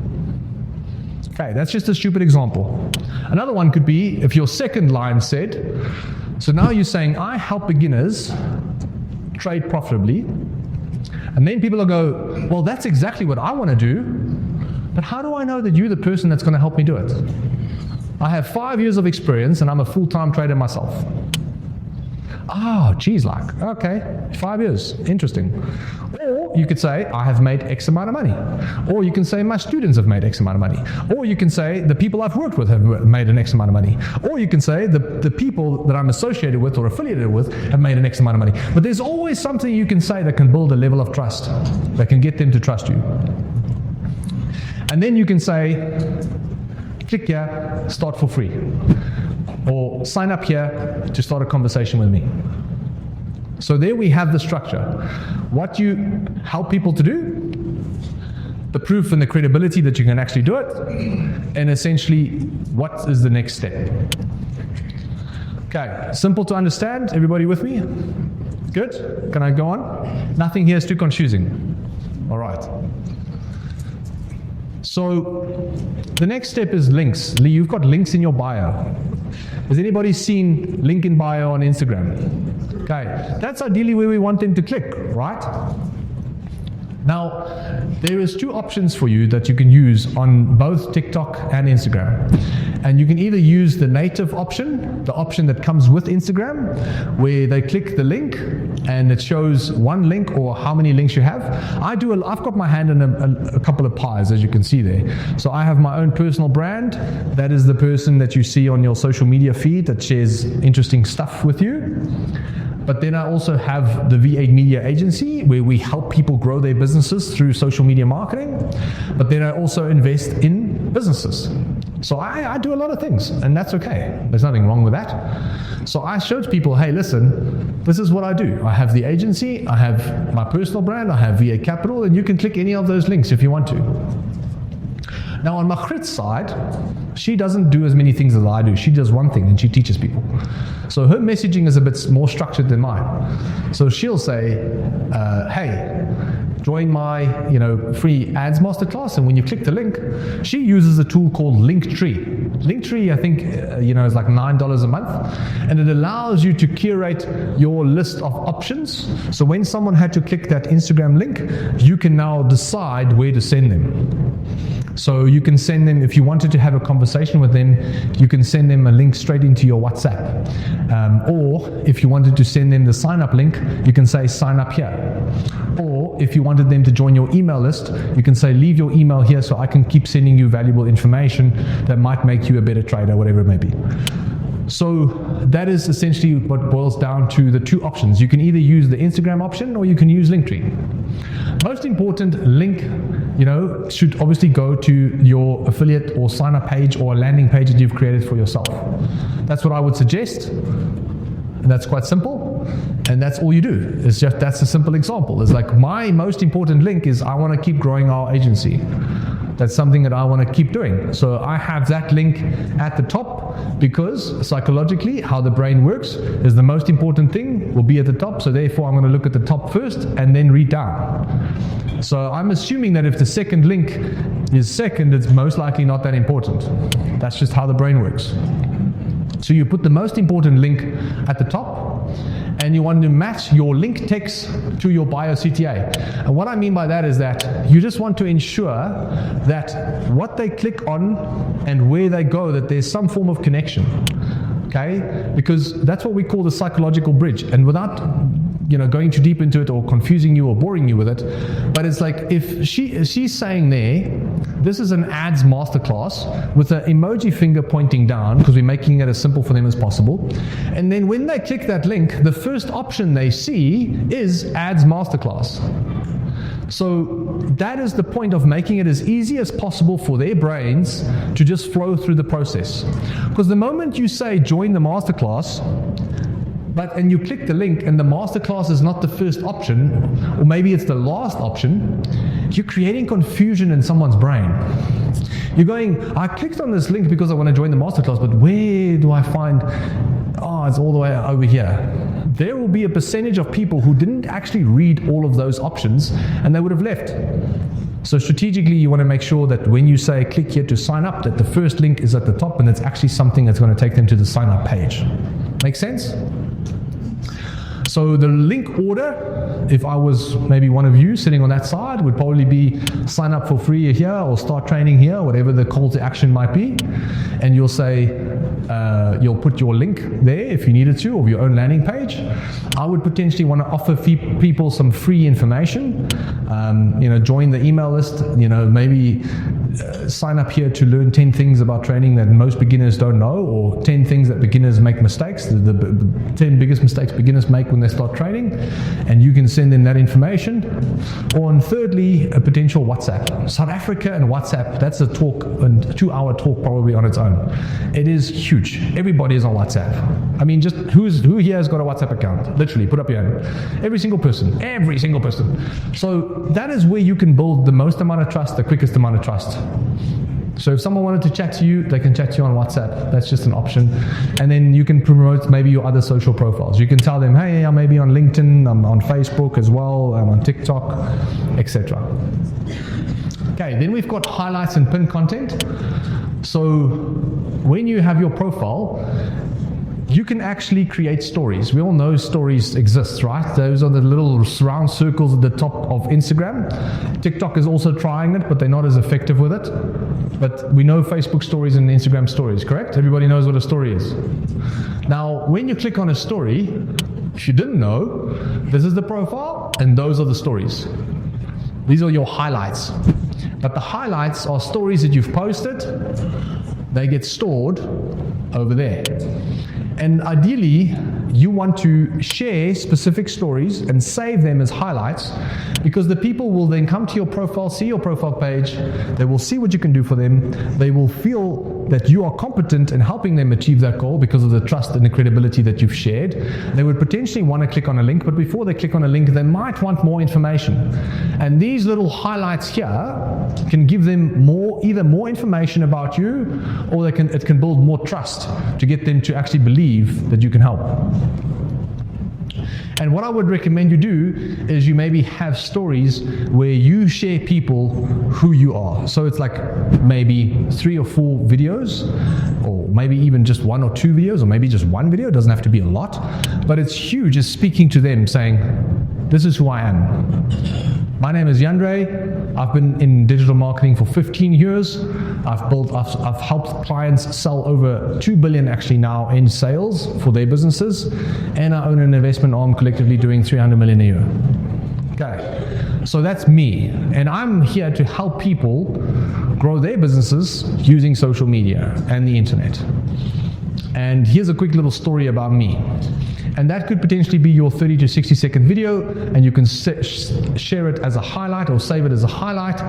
Speaker 1: Okay, that's just a stupid example. Another one could be if your second line said, so now you're saying, I help beginners trade profitably. And then people will go, well, that's exactly what I want to do, but how do I know that you're the person that's going to help me do it? I have 5 years of experience and I'm a full-time trader myself. Oh, geez, like, okay, 5 years, interesting. Or you could say, I have made X amount of money. Or you can say, my students have made X amount of money. Or you can say, the people I've worked with have made an X amount of money. Or you can say, the people that I'm associated with or affiliated with have made an X amount of money. But there's always something you can say that can build a level of trust, that can get them to trust you. And then you can say, click here, start for free. Or sign up here to start a conversation with me. So there we have the structure. What you help people to do, the proof and the credibility that you can actually do it, and essentially, what is the next step? Okay, simple to understand. Everybody with me? Good? Can I go on? Nothing here is too confusing. All right. So the next step is links. Lee, you've got links in your bio. Has anybody seen link in bio on Instagram? Okay, that's ideally where we want them to click, right? Now, there is two options for you that you can use on both TikTok and Instagram. And you can either use the native option, the option that comes with Instagram, where they click the link and it shows one link or how many links you have. I've got my hand in a couple of pies, as you can see there. So I have my own personal brand. That is the person that you see on your social media feed that shares interesting stuff with you. But then I also have the V8 Media Agency, where we help people grow their businesses through social media marketing. But then I also invest in businesses. So I do a lot of things, and that's okay. There's nothing wrong with that. So I showed people, hey, listen, this is what I do. I have the agency, I have my personal brand, I have V8 Capital, and you can click any of those links if you want to. Now on Magrit's side, she doesn't do as many things as I do. She does one thing and she teaches people. So her messaging is a bit more structured than mine. So she'll say, hey, join my free ads masterclass, and when you click the link, she uses a tool called Linktree. Linktree, I think, is like $9 a month, and it allows you to curate your list of options. So when someone had to click that Instagram link, you can now decide where to send them. So you can send them, if you wanted to have a conversation with them, you can send them a link straight into your WhatsApp. Or if you wanted to send them the sign up link, you can say sign up here. Or if you wanted them to join your email list, you can say leave your email here so I can keep sending you valuable information that might make you a better trader, whatever it may be. So that is essentially what boils down to the two options. You can either use the Instagram option or you can use Linktree. Most important, link, should obviously go to your affiliate or sign up page or a landing page that you've created for yourself. That's what I would suggest. And that's quite simple. And that's all you do. That's a simple example. It's like my most important link is I want to keep growing our agency. That's something that I want to keep doing. So I have that link at the top because psychologically how the brain works is the most important thing will be at the top. So therefore I'm going to look at the top first and then read down. So I'm assuming that if the second link is second, it's most likely not that important. That's just how the brain works. So you put the most important link at the top, and you want to match your link text to your bio CTA. And what I mean by that is that you just want to ensure that what they click on and where they go, that there's some form of connection. Okay? Because that's what we call the psychological bridge. And without going too deep into it or confusing you or boring you with it, but it's like if she's saying there, this is an ads masterclass with an emoji finger pointing down because we're making it as simple for them as possible. And then when they click that link, the first option they see is ads masterclass. So that is the point of making it as easy as possible for their brains to just flow through the process. Because the moment you say join the masterclass, and you click the link and the masterclass is not the first option, or maybe it's the last option, you're creating confusion in someone's brain. You're going, I clicked on this link because I want to join the masterclass, but where do I find, it's all the way over here. There will be a percentage of people who didn't actually read all of those options and they would have left. So strategically, you want to make sure that when you say click here to sign up, that the first link is at the top and it's actually something that's going to take them to the sign up page. Make sense? So the link order, if I was maybe one of you sitting on that side, would probably be sign up for free here or start training here, whatever the call to action might be. And you'll say, you'll put your link there if you needed to, or your own landing page. I would potentially want to offer people some free information. Join the email list, maybe sign up here to learn 10 things about training that most beginners don't know, or 10 things that beginners make mistakes, the 10 biggest mistakes beginners make when they start training, and you can send them that information. Or, and thirdly, a potential WhatsApp. South Africa and WhatsApp, that's a talk, a 2-hour talk probably on its own. It is huge. Everybody is on WhatsApp. I mean, just who here has got a WhatsApp account? Literally, put up your hand. Every single person. So that is where you can build the most amount of trust, the quickest amount of trust. So if someone wanted to chat to you, they can chat to you on WhatsApp. That's just an option. And then you can promote maybe your other social profiles. You can tell them, hey, I'm maybe on LinkedIn, I'm on Facebook as well, I'm on TikTok, etc. Okay, then we've got highlights and pinned content. So when you have your profile, you can actually create stories. We all know stories exist, right? Those are the little round circles at the top of Instagram. TikTok is also trying it, but they're not as effective with it. But we know Facebook stories and Instagram stories, correct? Everybody knows what a story is. Now, when you click on a story, if you didn't know, this is the profile and those are the stories. These are your highlights. But the highlights are stories that you've posted. They get stored over there. And ideally, you want to share specific stories and save them as highlights, because the people will then come to your profile, see your profile page, they will see what you can do for them, they will feel that you are competent in helping them achieve that goal because of the trust and the credibility that you've shared. They would potentially want to click on a link, but before they click on a link, they might want more information. And these little highlights here can give them either more information about you, or it can build more trust to get them to actually believe that you can help. And what I would recommend you do is you maybe have stories where you share people who you are. So it's like maybe 3 or 4 videos, or maybe even just 1 or 2 videos, or maybe just 1 video. It doesn't have to be a lot, but it's huge, is speaking to them, saying, this is who I am. My name is Yandre. I've been in digital marketing for 15 years. I've helped clients sell over 2 billion actually now in sales for their businesses, and I own an investment arm collectively doing 300 million a year. Okay, so that's me, and I'm here to help people grow their businesses using social media and the internet. And here's a quick little story about me. And that could potentially be your 30 to 60 second video, and you can share it as a highlight or save it as a highlight.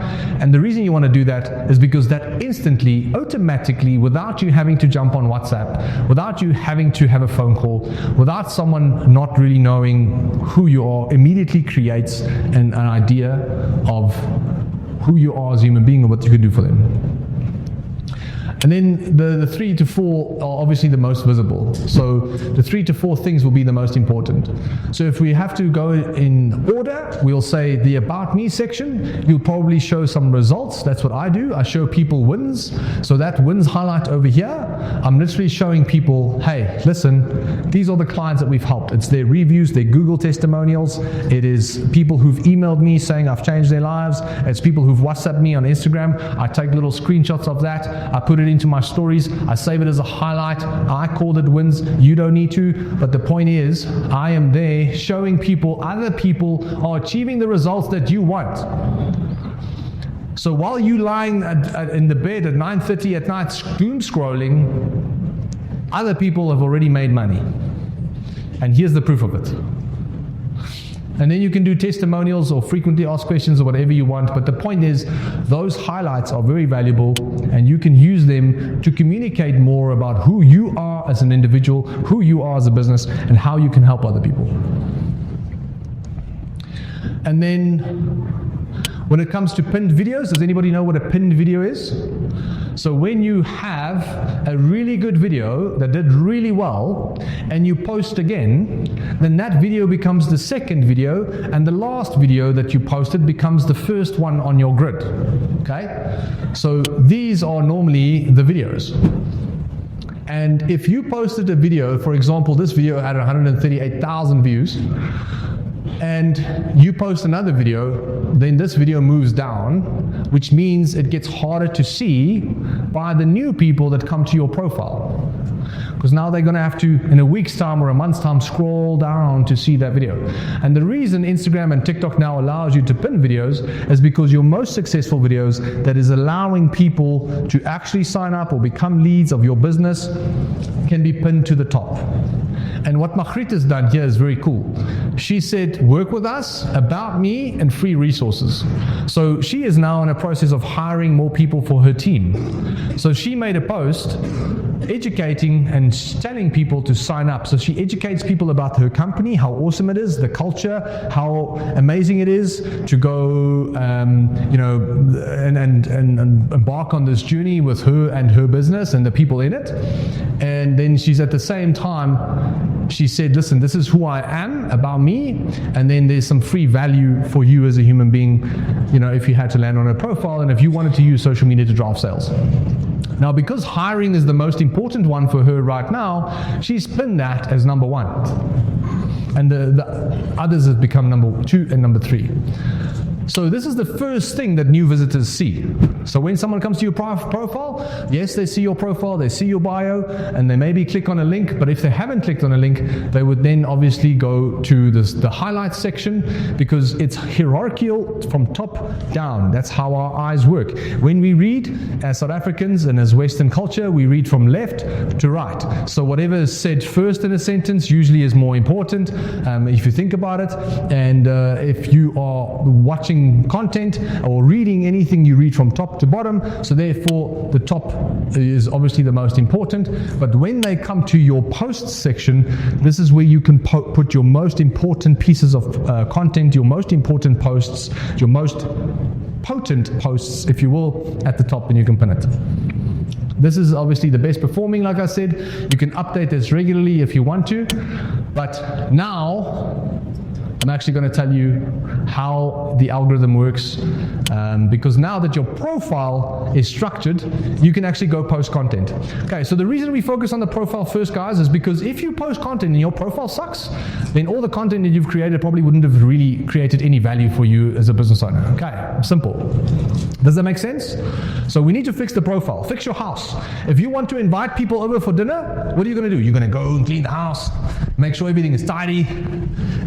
Speaker 1: And the reason you want to do that is because that instantly, automatically, without you having to jump on WhatsApp, without you having to have a phone call, without someone not really knowing who you are, immediately creates an idea of who you are as a human being and what you can do for them. And then the 3 to 4 are obviously the most visible. So the 3 to 4 things will be the most important. So if we have to go in order, we'll say the About Me section. You'll probably show some results. That's what I do. I show people wins. So that wins highlight over here, I'm literally showing people, hey, listen, these are the clients that we've helped. It's their reviews, their Google testimonials. It is people who've emailed me saying I've changed their lives. It's people who've WhatsApped me on Instagram. I take little screenshots of that. I put it into my stories. I save it as a highlight. I called it wins. You don't need to. But the point is, I am there showing people other people are achieving the results that you want. So while you lying in the bed at 9:30 at night doom scrolling, other people have already made money. And here's the proof of it. And then you can do testimonials or frequently asked questions or whatever you want. But the point is, those highlights are very valuable, and you can use them to communicate more about who you are as an individual, who you are as a business, and how you can help other people. And then when it comes to pinned videos, does anybody know what a pinned video is? So when you have a really good video that did really well and you post again, then that video becomes the second video, and the last video that you posted becomes the first one on your grid. Okay? So these are normally the videos. And if you posted a video, for example, this video had 138,000 views, and you post another video, then this video moves down, which means it gets harder to see by the new people that come to your profile. because now they're going to have to, in a week's time or a month's time, scroll down to see that video. And the reason Instagram and TikTok now allows you to pin videos is because your most successful videos that is allowing people to actually sign up or become leads of your business can be pinned to the top. And what Margriet has done here is very cool. She said, work with us, about me, and free resources. So she is now in a process of hiring more people for her team. So she made a post educating and telling people to sign up. So she educates people about her company, how awesome it is, the culture, how amazing it is to go, and embark on this journey with her and her business and the people in it. And then she's at the same time, she said, listen, this is who I am, about me, and then there's some free value for you as a human being, if you had to land on a profile and if you wanted to use social media to drive sales. Now, because hiring is the most important one for her right now, she's pinned that as number 1. And the others have become number 2 and number 3. So this is the first thing that new visitors see. So when someone comes to your profile, yes, they see your profile, they see your bio, and they maybe click on a link, but if they haven't clicked on a link, they would then obviously go to the highlights section, because it's hierarchical from top down. That's how our eyes work. When we read, as South Africans and as Western culture, we read from left to right. So whatever is said first in a sentence usually is more important, if you think about it. And if you are watching content or reading anything, you read from top to bottom, so therefore the top is obviously the most important. But when they come to your posts section, this is where you can put your most important pieces of content, your most important posts, your most potent posts, if you will, at the top, and you can pin it. This is obviously the best performing, like I said. You can update this regularly if you want to, but now I'm actually going to tell you how the algorithm works, because now that your profile is structured, you can actually go post content. Okay, so the reason we focus on the profile first, guys, is because if you post content and your profile sucks, then all the content that you've created probably wouldn't have really created any value for you as a business owner. Okay, simple. Does that make sense? So we need to fix the profile. Fix your house. If you want to invite people over for dinner, what are you going to do? You're going to go and clean the house, make sure everything is tidy,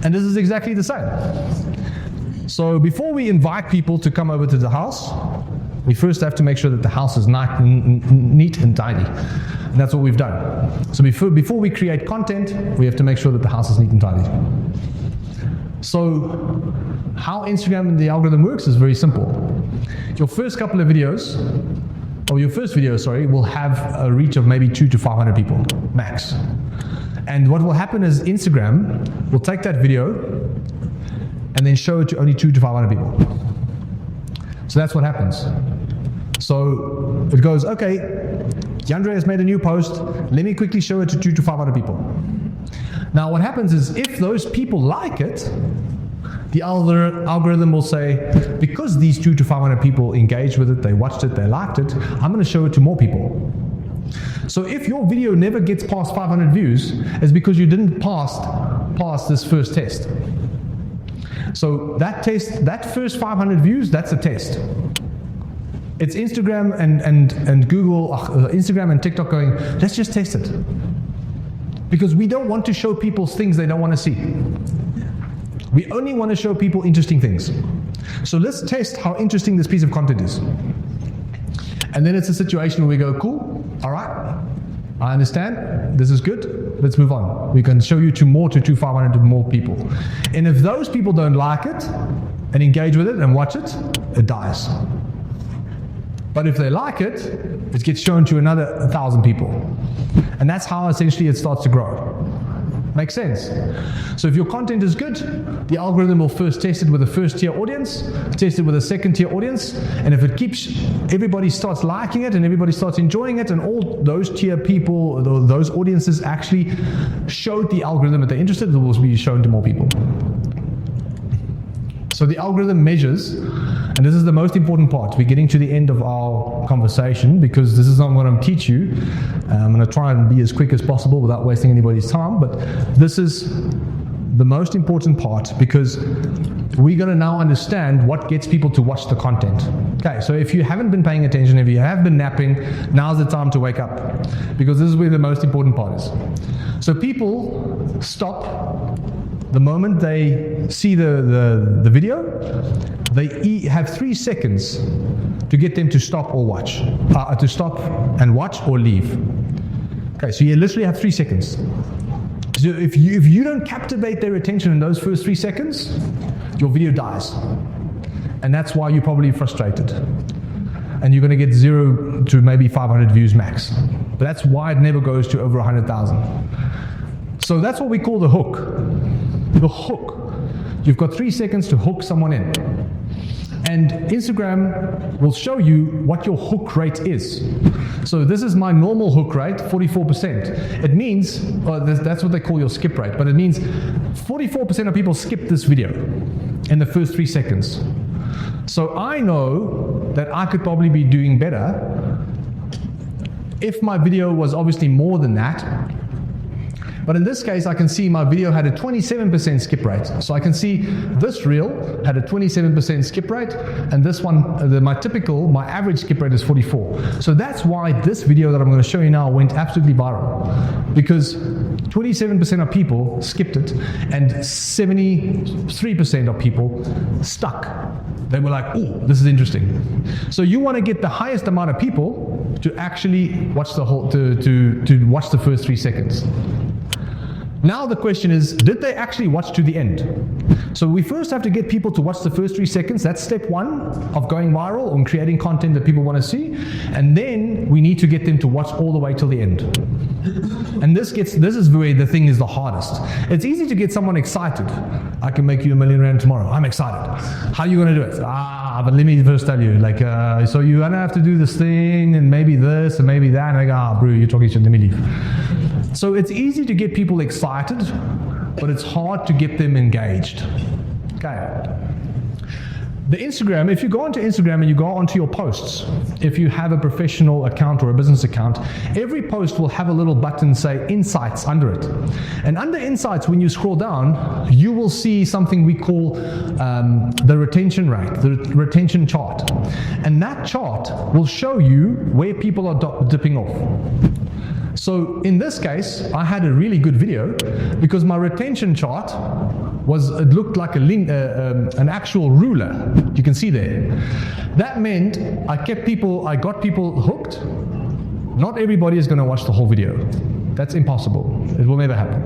Speaker 1: and this is exactly the same. So before we invite people to come over to the house, we first have to make sure that the house is neat and tidy. And that's what we've done. So before we create content, we have to make sure that the house is neat and tidy. So how Instagram and the algorithm works is very simple. Your first couple of videos, or your first video, will have a reach of maybe 200 to 500 people, max. And what will happen is Instagram will take that video and then show it to only 200 to 500 people. So that's what happens. So it goes, okay, Yandre has made a new post, let me quickly show it to 200 to 500 people. Now what happens is, if those people like it, the algorithm will say, because these 200 to 500 people engaged with it, they watched it, they liked it, I'm going to show it to more people. So if your video never gets past 500 views, it's because you didn't pass this first test. So that test, that first 500 views, that's a test. It's Instagram and Google, Instagram and TikTok going, let's just test it. Because we don't want to show people things they don't want to see. We only want to show people interesting things. So let's test how interesting this piece of content is. And then it's a situation where we go, cool, all right, I understand, this is good, let's move on. We can show you to 500 to more people. And if those people don't like it and engage with it and watch it, it dies. But if they like it, it gets shown to another 1,000 people. And that's how essentially it starts to grow. Makes sense? So if your content is good, the algorithm will first test it with a first tier audience, test it with a second tier audience, and if it keeps, everybody starts liking it and everybody starts enjoying it, and all those tier people, those audiences actually showed the algorithm that they're interested, it will be shown to more people. So the algorithm measures, and this is the most important part. We're getting to the end of our conversation because this is not what I'm going to teach you. I'm going to try and be as quick as possible without wasting anybody's time, but this is the most important part, because we're going to now understand what gets people to watch the content. Okay, so if you haven't been paying attention, if you have been napping, now's the time to wake up, because this is where the most important part is. So people stop the moment they see the video. They have 3 seconds to get them to stop or watch, to stop and watch or leave. Okay, so you literally have 3 seconds. So if you don't captivate their attention in those first 3 seconds, your video dies. And that's why you're probably frustrated. And you're going to get 0 to maybe 500 views max. But that's why it never goes to over 100,000. So that's what we call the hook. The hook. You've got 3 seconds to hook someone in. And Instagram will show you what your hook rate is. So this is my normal hook rate, 44%. It means, that's what they call your skip rate, but it means 44% of people skip this video in the first 3 seconds. So I know that I could probably be doing better if my video was obviously more than that. But in this case, I can see my video had a 27% skip rate. So I can see this reel had a 27% skip rate, and this one, my average skip rate is 44. So that's why this video that I'm going to show you now went absolutely viral, because 27% of people skipped it, and 73% of people stuck. They were like, "Oh, this is interesting." So you want to get the highest amount of people to actually watch the whole, to watch the first 3 seconds. Now the question is, did they actually watch to the end? So we first have to get people to watch the first 3 seconds. That's step 1 of going viral and creating content that people want to see. And then we need to get them to watch all the way till the end. And this is where the thing is the hardest. It's easy to get someone excited. I can make you $1 million tomorrow. I'm excited. How are you going to do it? But let me first tell you, so you're going to have to do this thing and maybe this and maybe that. And I go, bro, you're talking shit, let me leave. So it's easy to get people excited, but it's hard to get them engaged. Okay. The Instagram, if you go onto Instagram and you go onto your posts, if you have a professional account or a business account, every post will have a little button say Insights under it. And under Insights, when you scroll down, you will see something we call the retention rate, the retention chart. And that chart will show you where people are dipping off. So in this case, I had a really good video because my retention chart it looked like an actual ruler. You can see there. That meant I got people hooked. Not everybody is going to watch the whole video. That's impossible. It will never happen.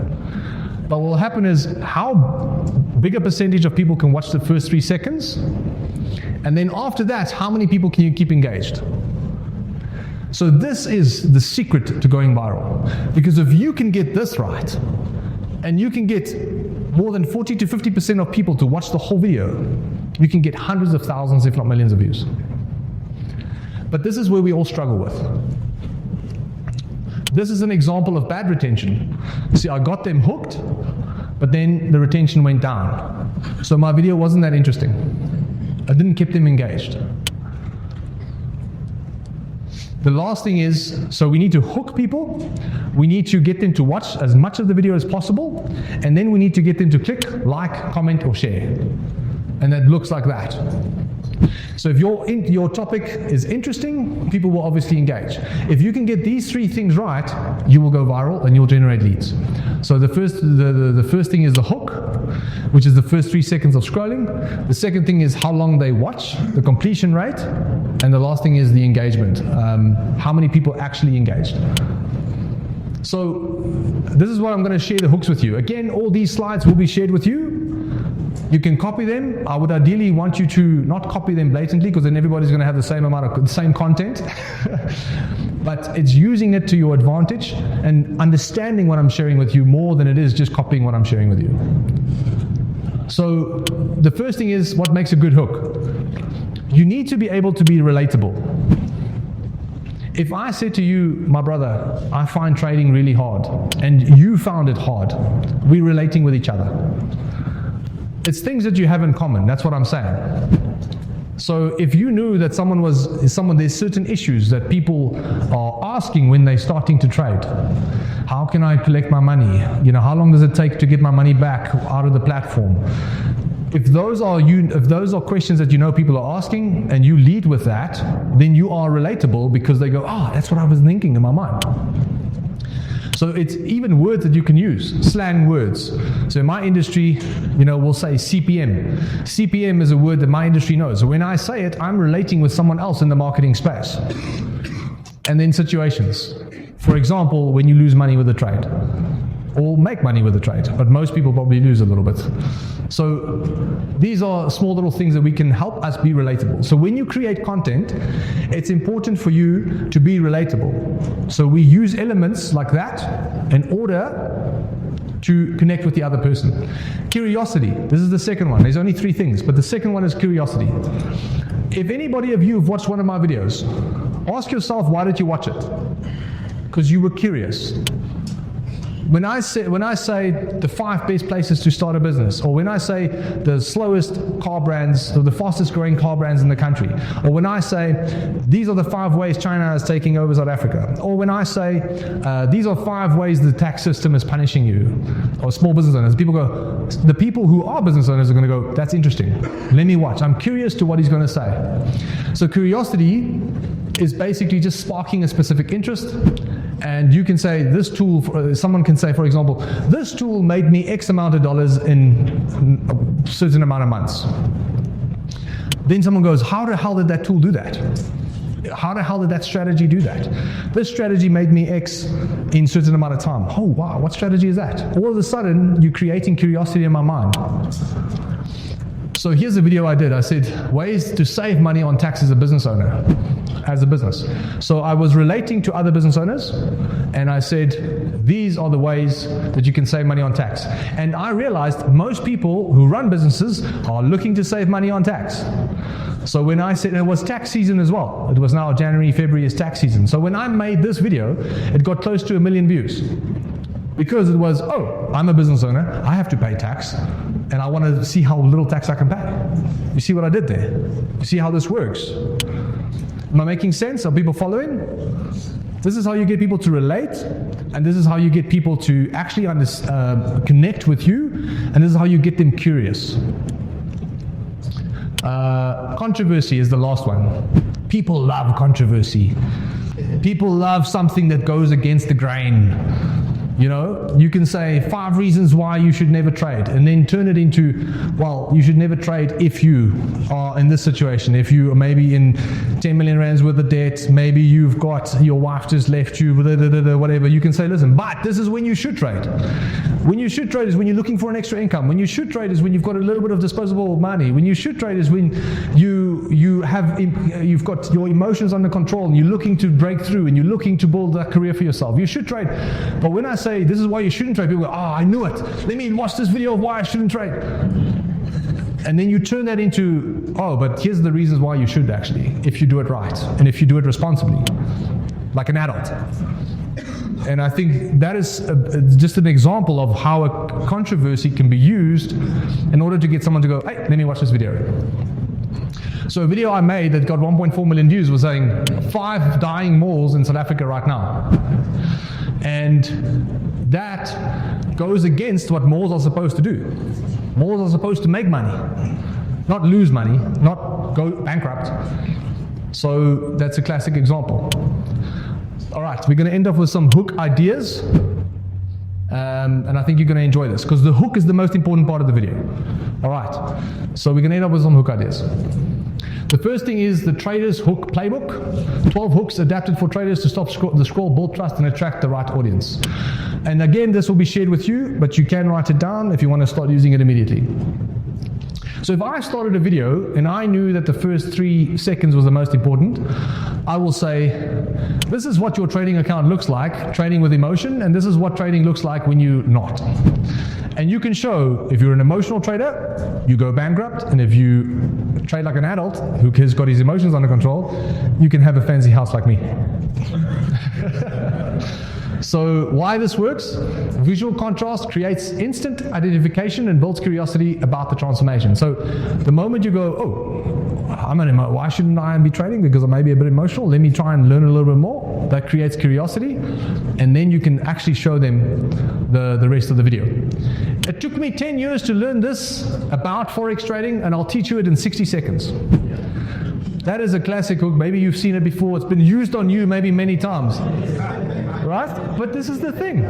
Speaker 1: But what will happen is how big a percentage of people can watch the first 3 seconds, and then after that, how many people can you keep engaged? So this is the secret to going viral. Because if you can get this right, and you can get more than 40 to 50% of people to watch the whole video, you can get hundreds of thousands, if not millions of views. But this is where we all struggle with. This is an example of bad retention. See, I got them hooked, but then the retention went down. So my video wasn't that interesting. I didn't keep them engaged. The last thing is, so we need to hook people, we need to get them to watch as much of the video as possible, and then we need to get them to click, like, comment, or share. And that looks like that. So if your topic is interesting, people will obviously engage. If you can get these 3 things right, you will go viral and you'll generate leads. So the first thing is the hook, which is the first 3 seconds of scrolling. The second thing is how long they watch, the completion rate. And the last thing is the engagement, how many people actually engaged. So this is what I'm going to share the hooks with you. Again, all these slides will be shared with you. You can copy them. I would ideally want you to not copy them blatantly, because then everybody's going to have the same content. But it's using it to your advantage and understanding what I'm sharing with you more than it is just copying what I'm sharing with you. So the first thing is, what makes a good hook? You need to be able to be relatable. If I said to you, my brother, I find trading really hard, and you found it hard, we're relating with each other. It's things that you have in common. That's what I'm saying. So if you knew that there's certain issues that people are asking when they're starting to trade. How can I collect my money? How long does it take to get my money back out of the platform? If those are questions that people are asking and you lead with that, then you are relatable, because they go, that's what I was thinking in my mind. So it's even words that you can use, slang words. So in my industry, we'll say CPM. CPM is a word that my industry knows. So when I say it, I'm relating with someone else in the marketing space. And then situations. For example, when you lose money with a trade, or make money with a trade, but most people probably lose a little bit. So these are small little things that we can help us be relatable. So when you create content, it's important for you to be relatable. So we use elements like that in order to connect with the other person. Curiosity, this is the second one. There's only 3 things, but the second one is curiosity. If anybody of you have watched one of my videos, ask yourself, why did you watch it? Because you were curious. When I say the 5 best places to start a business, or when I say the slowest car brands, or the fastest growing car brands in the country, or when I say these are the 5 ways China is taking over South Africa, or when I say these are 5 ways the tax system is punishing you, or small business owners, the people who are business owners are going to go, that's interesting. Let me watch. I'm curious to what he's going to say. So curiosity is basically just sparking a specific interest. And you can say this tool, someone can say, for example, this tool made me X amount of dollars in a certain amount of months. Then someone goes, how the hell did that tool do that? How the hell did that strategy do that? This strategy made me X in a certain amount of time. Oh, wow, what strategy is that? All of a sudden, you're creating curiosity in my mind. So here's a video I did. I said, ways to save money on tax as a business owner. As a business. So I was relating to other business owners, and I said, these are the ways that you can save money on tax. And I realized most people who run businesses are looking to save money on tax. So when I said, it was tax season as well. It was now January, February is tax season. So when I made this video, it got close to 1 million views. Because it was, I'm a business owner, I have to pay tax, and I want to see how little tax I can pay. You see what I did there? You see how this works? Am I making sense? Are people following? This is how you get people to relate, and this is how you get people to actually connect with you, and this is how you get them curious. Controversy is the last one. People love controversy. People love something that goes against the grain. You can say 5 reasons why you should never trade, and then turn it into, well, you should never trade if you are in this situation. If you are maybe in 10 million rands worth of debt, maybe you've got, your wife just left you, whatever. You can say, listen, but this is when you should trade. When you should trade is when you're looking for an extra income. When you should trade is when you've got a little bit of disposable money. When you should trade is when you've got your emotions under control, and you're looking to break through, and you're looking to build that career for yourself. You should trade. But when I say this is why you shouldn't trade, people go, I knew it. Let me watch this video of why I shouldn't trade. And then you turn that into, but here's the reasons why you should actually, if you do it right, and if you do it responsibly, like an adult. And I think that is just an example of how a controversy can be used in order to get someone to go, hey, let me watch this video. So a video I made that got 1.4 million views was saying 5 dying malls in South Africa right now. And that goes against what malls are supposed to do. Malls are supposed to make money, not lose money, not go bankrupt. So that's a classic example. All right, we're going to end off with some hook ideas. And I think you're going to enjoy this, because the hook is the most important part of the video. All right, so we're going to end up with some hook ideas. The first thing is the Trader's Hook Playbook. 12 hooks adapted for traders to stop the scroll, build trust, and attract the right audience. And again, this will be shared with you, but you can write it down if you want to start using it immediately. So if I started a video and I knew that the first 3 seconds was the most important, I will say, this is what your trading account looks like, trading with emotion, and this is what trading looks like when you're not. And you can show, if you're an emotional trader, you go bankrupt, and if you trade like an adult who has got his emotions under control, you can have a fancy house like me. So why this works? Visual contrast creates instant identification and builds curiosity about the transformation. So the moment you go, why shouldn't I be trading? Because I may be a bit emotional. Let me try and learn a little bit more. That creates curiosity. And then you can actually show them the rest of the video. It took me 10 years to learn this about Forex trading, and I'll teach you it in 60 seconds. That is a classic hook. Maybe you've seen it before. It's been used on you maybe many times. Right? But this is the thing.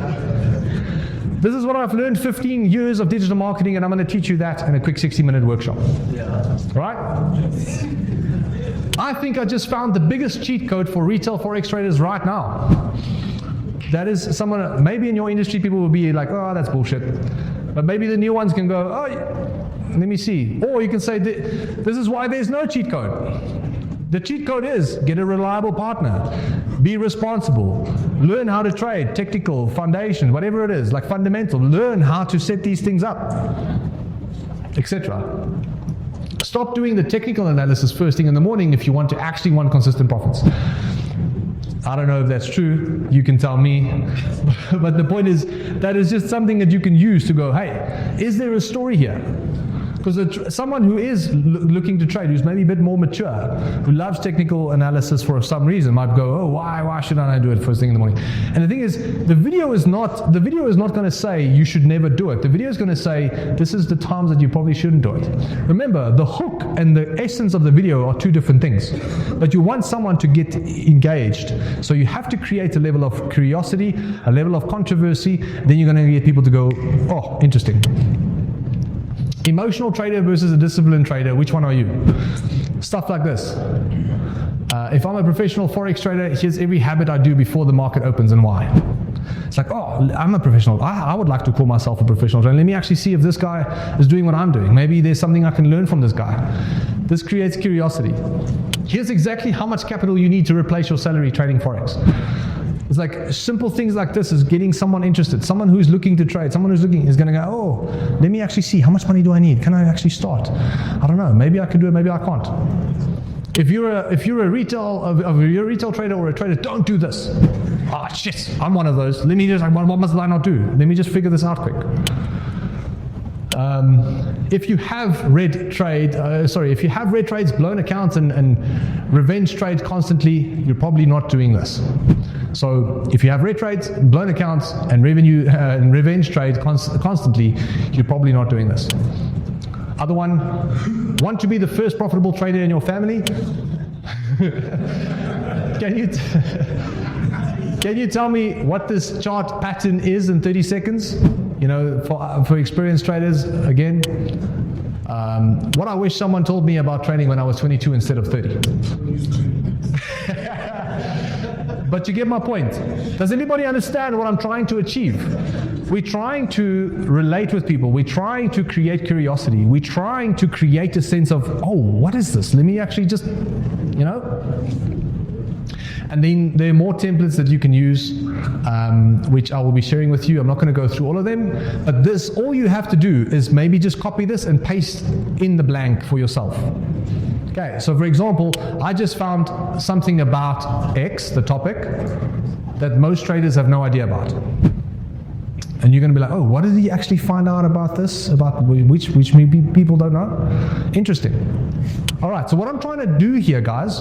Speaker 1: This is what I've learned 15 years of digital marketing, and I'm going to teach you that in a quick 60-minute workshop. Right? I think I just found the biggest cheat code for retail Forex traders right now. That is someone, maybe in your industry, people will be like, oh, that's bullshit. But maybe the new ones can go, oh, let me see. Or you can say, this is why there's no cheat code. The cheat code is get a reliable partner, be responsible, learn how to trade, technical, foundation, whatever it is, like fundamental, learn how to set these things up, etc. Stop doing the technical analysis first thing in the morning if you actually want consistent profits. I don't know if that's true, you can tell me, but the point is, that is just something that you can use to go, hey, is there a story here? Because someone who is looking to trade, who's maybe a bit more mature, who loves technical analysis for some reason, might go, oh, why should I do it first thing in the morning? And the thing is, the video is not going to say you should never do it. The video is going to say this is the times that you probably shouldn't do it. Remember, the hook and the essence of the video are two different things. But you want someone to get engaged. So you have to create a level of curiosity, a level of controversy. Then you're going to get people to go, oh, interesting. Emotional trader versus a disciplined trader, which one are you? Stuff like this. If I'm a professional Forex trader, here's every habit I do before the market opens and why. It's like, oh, I'm a professional. I would like to call myself a professional trader. Let me actually see if this guy is doing what I'm doing. Maybe there's something I can learn from this guy. This creates curiosity. Here's exactly how much capital you need to replace your salary trading Forex. It's like simple things like this is getting someone interested. Someone who's looking to trade, someone who's looking is going to go, oh, let me actually see how much money do I need? Can I actually start? I don't know. Maybe I can do it. Maybe I can't. If you're a retail trader or a trader, don't do this. Ah, shit, I'm one of those. Let me just, what must I not do? Let me just figure this out quick. If you have red trades, blown accounts, and revenge trades constantly, you're probably not doing this. So if you have red trades, blown accounts, and revenge trades constantly, you're probably not doing this. Other one, want to be the first profitable trader in your family? Can you tell me what this chart pattern is in 30 seconds? You know, for experienced traders, again, what I wish someone told me about trading when I was 22 instead of 30. But you get my point. Does anybody understand what I'm trying to achieve? We're trying to relate with people. We're trying to create curiosity. We're trying to create a sense of, oh, what is this? Let me actually just, you know. And then there are more templates that you can use, which I will be sharing with you. I'm not going to go through all of them. But this, all you have to do is maybe just copy this and paste in the blank for yourself. Okay, so for example, I just found something about X, the topic, that most traders have no idea about. And you're going to be like, oh, what did he actually find out about this? About which maybe people don't know? Interesting. All right, so what I'm trying to do here, guys,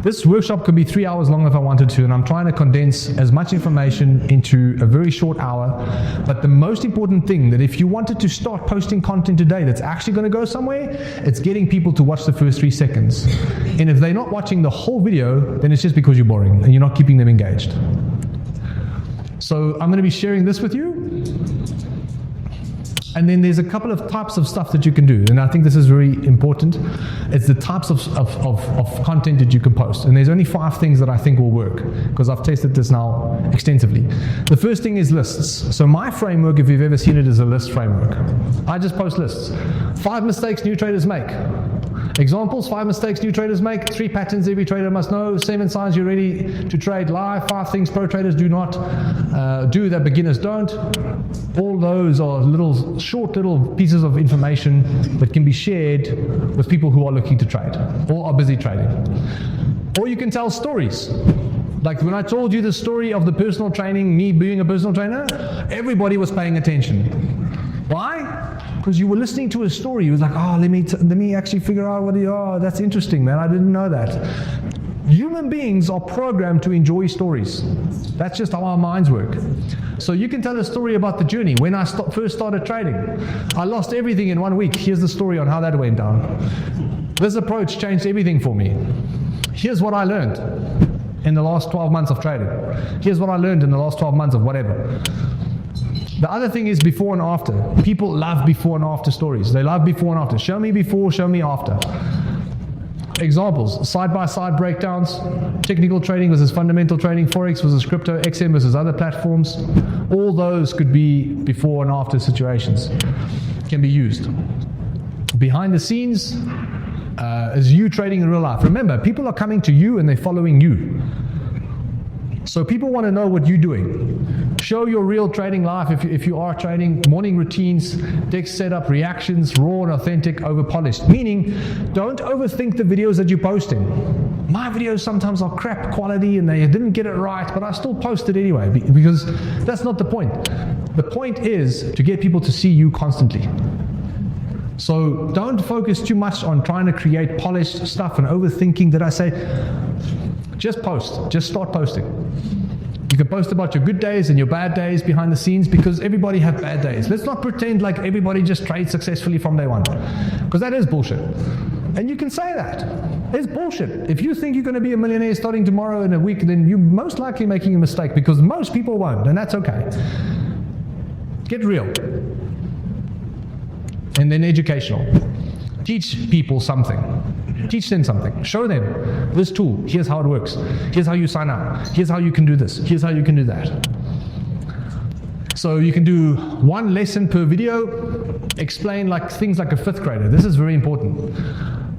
Speaker 1: this workshop could be 3 hours long if I wanted to, and I'm trying to condense as much information into a very short hour. But the most important thing, that if you wanted to start posting content today that's actually going to go somewhere, it's getting people to watch the first 3 seconds. And if they're not watching the whole video, then it's just because you're boring and you're not keeping them engaged. So I'm going to be sharing this with you. And then there's a couple of types of stuff that you can do. And I think this is very important. It's the types of content that you can post. And there's only 5 things that I think will work, because I've tested this now extensively. The first thing is lists. So my framework, if you've ever seen it, is a list framework. I just post lists. 5 mistakes new traders make. Examples: 5 mistakes new traders make, 3 patterns every trader must know, 7 signs you're ready to trade live, 5 things pro traders do not do that beginners don't. All those are short little pieces of information that can be shared with people who are looking to trade or are busy trading. Or you can tell stories. Like when I told you the story of the personal training, me being a personal trainer, everybody was paying attention. Why? Because you were listening to a story. You was like, oh, let me actually figure out that's interesting, man. I didn't know that. Human beings are programmed to enjoy stories. That's just how our minds work. So you can tell a story about the journey. When I first started trading, I lost everything in 1 week. Here's the story on how that went down. This approach changed everything for me. Here's what I learned in the last 12 months of trading. Here's what I learned in the last 12 months of whatever. The other thing is before and after. People love before and after stories. They love before and after. Show me before, show me after. Examples, side-by-side breakdowns, technical trading versus fundamental trading, Forex versus crypto, XM versus other platforms. All those could be before and after situations, can be used. Behind the scenes is you trading in real life. Remember, people are coming to you and they're following you. So people want to know what you're doing. Show your real trading life if you are trading. Morning routines, deck setup, reactions, raw and authentic, over polished. Meaning, don't overthink the videos that you're posting. My videos sometimes are crap quality and they didn't get it right, but I still post it anyway because that's not the point. The point is to get people to see you constantly. So don't focus too much on trying to create polished stuff and overthinking. That I say, just post. Just start posting. You can post about your good days and your bad days behind the scenes because everybody have bad days. Let's not pretend like everybody just trades successfully from day one, because that is bullshit. And you can say that. It's bullshit. If you think you're going to be a millionaire starting tomorrow in a week, then you're most likely making a mistake, because most people won't, and that's okay. Get real. And then educational. Teach people something. Teach them something. Show them this tool. Here's how it works. Here's how you sign up. Here's how you can do this. Here's how you can do that. So you can do one lesson per video. Explain things like a fifth grader. This is very important.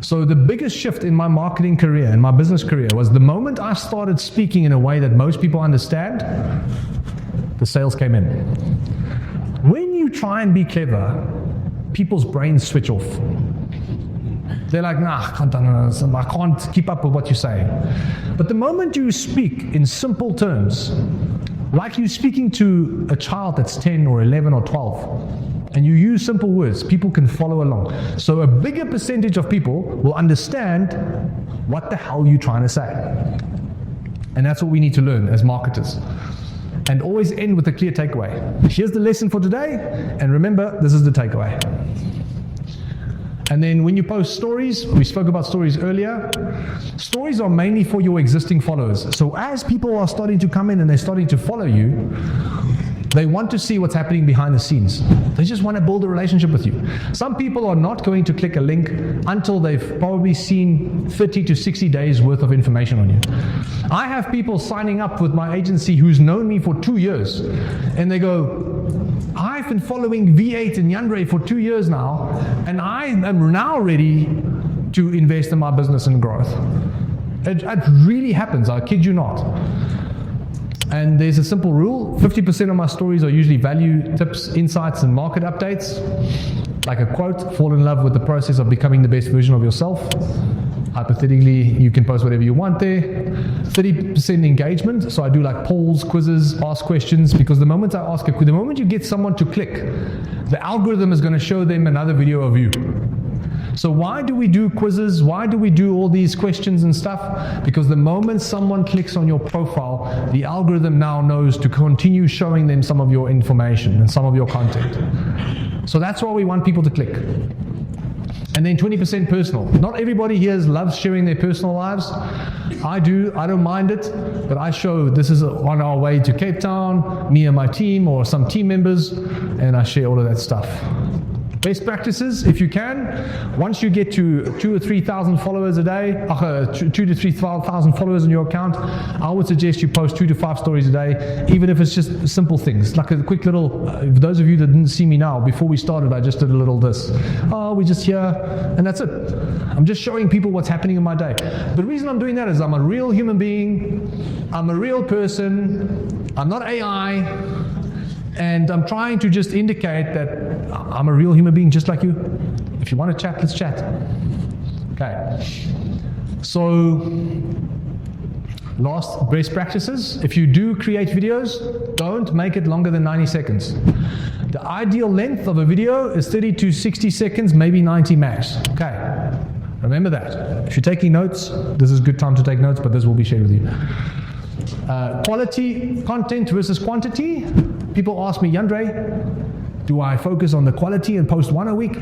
Speaker 1: So the biggest shift in my marketing career, in my business career, was the moment I started speaking in a way that most people understand, the sales came in. When you try and be clever, people's brains switch off. They're like, nah, I can't keep up with what you're saying. But the moment you speak in simple terms, like you're speaking to a child that's 10 or 11 or 12, and you use simple words, people can follow along. So a bigger percentage of people will understand what the hell you're trying to say. And that's what we need to learn as marketers. And always end with a clear takeaway. Here's the lesson for today, and remember, this is the takeaway. And then when you post stories, we spoke about stories earlier, stories are mainly for your existing followers. So as people are starting to come in and they're starting to follow you, they want to see what's happening behind the scenes. They just want to build a relationship with you. Some people are not going to click a link until they've probably seen 30 to 60 days worth of information on you. I have people signing up with my agency who's known me for 2 years, and they go, I've been following V8 and Yandre for 2 years now, and I am now ready to invest in my business and growth. It really happens, I kid you not. And there's a simple rule, 50% of my stories are usually value, tips, insights, and market updates. Like a quote, fall in love with the process of becoming the best version of yourself. Hypothetically, you can post whatever you want there. 30% engagement, so I do like polls, quizzes, ask questions, because the moment I ask the moment you get someone to click, the algorithm is going to show them another video of you. So why do we do quizzes? Why do we do all these questions and stuff? Because the moment someone clicks on your profile, the algorithm now knows to continue showing them some of your information and some of your content. So that's why we want people to click. And then 20% personal. Not everybody here loves sharing their personal lives. I do. I don't mind it. But I show this is on our way to Cape Town, me and my team or some team members, and I share all of that stuff. Best practices, if you can, once you get to 2,000 or 3,000 followers a day, 2,000 to 3,000 followers on your account, I would suggest you post 2 to 5 stories a day, even if it's just simple things, like a quick little, for those of you that didn't see me now, before we started, I just did a little this. Oh, we're just here, and that's it. I'm just showing people what's happening in my day. The reason I'm doing that is I'm a real human being, I'm a real person, I'm not AI, and I'm trying to just indicate that I'm a real human being just like you. If you want to chat, let's chat. Okay. So Last best practices, if you do create videos, don't make it longer than 90 seconds. The ideal length of a video is 30 to 60 seconds, maybe 90 max. Okay, remember that. If you're taking notes, this is a good time to take notes, but this will be shared with you. Quality content versus quantity. People ask me, Yandre, do I focus on the quality and post one a week,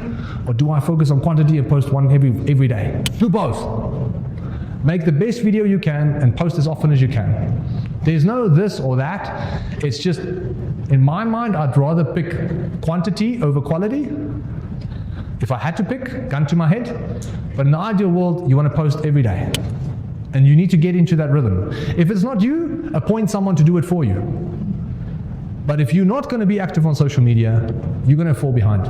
Speaker 1: or do I focus on quantity and post one every day? Do both. Make the best video you can and post as often as you can. There's no this or that. It's just, in my mind, I'd rather pick quantity over quality. If I had to pick, gun to my head. But in the ideal world, you want to post every day. And you need to get into that rhythm. If it's not you, appoint someone to do it for you. But if you're not going to be active on social media, you're going to fall behind.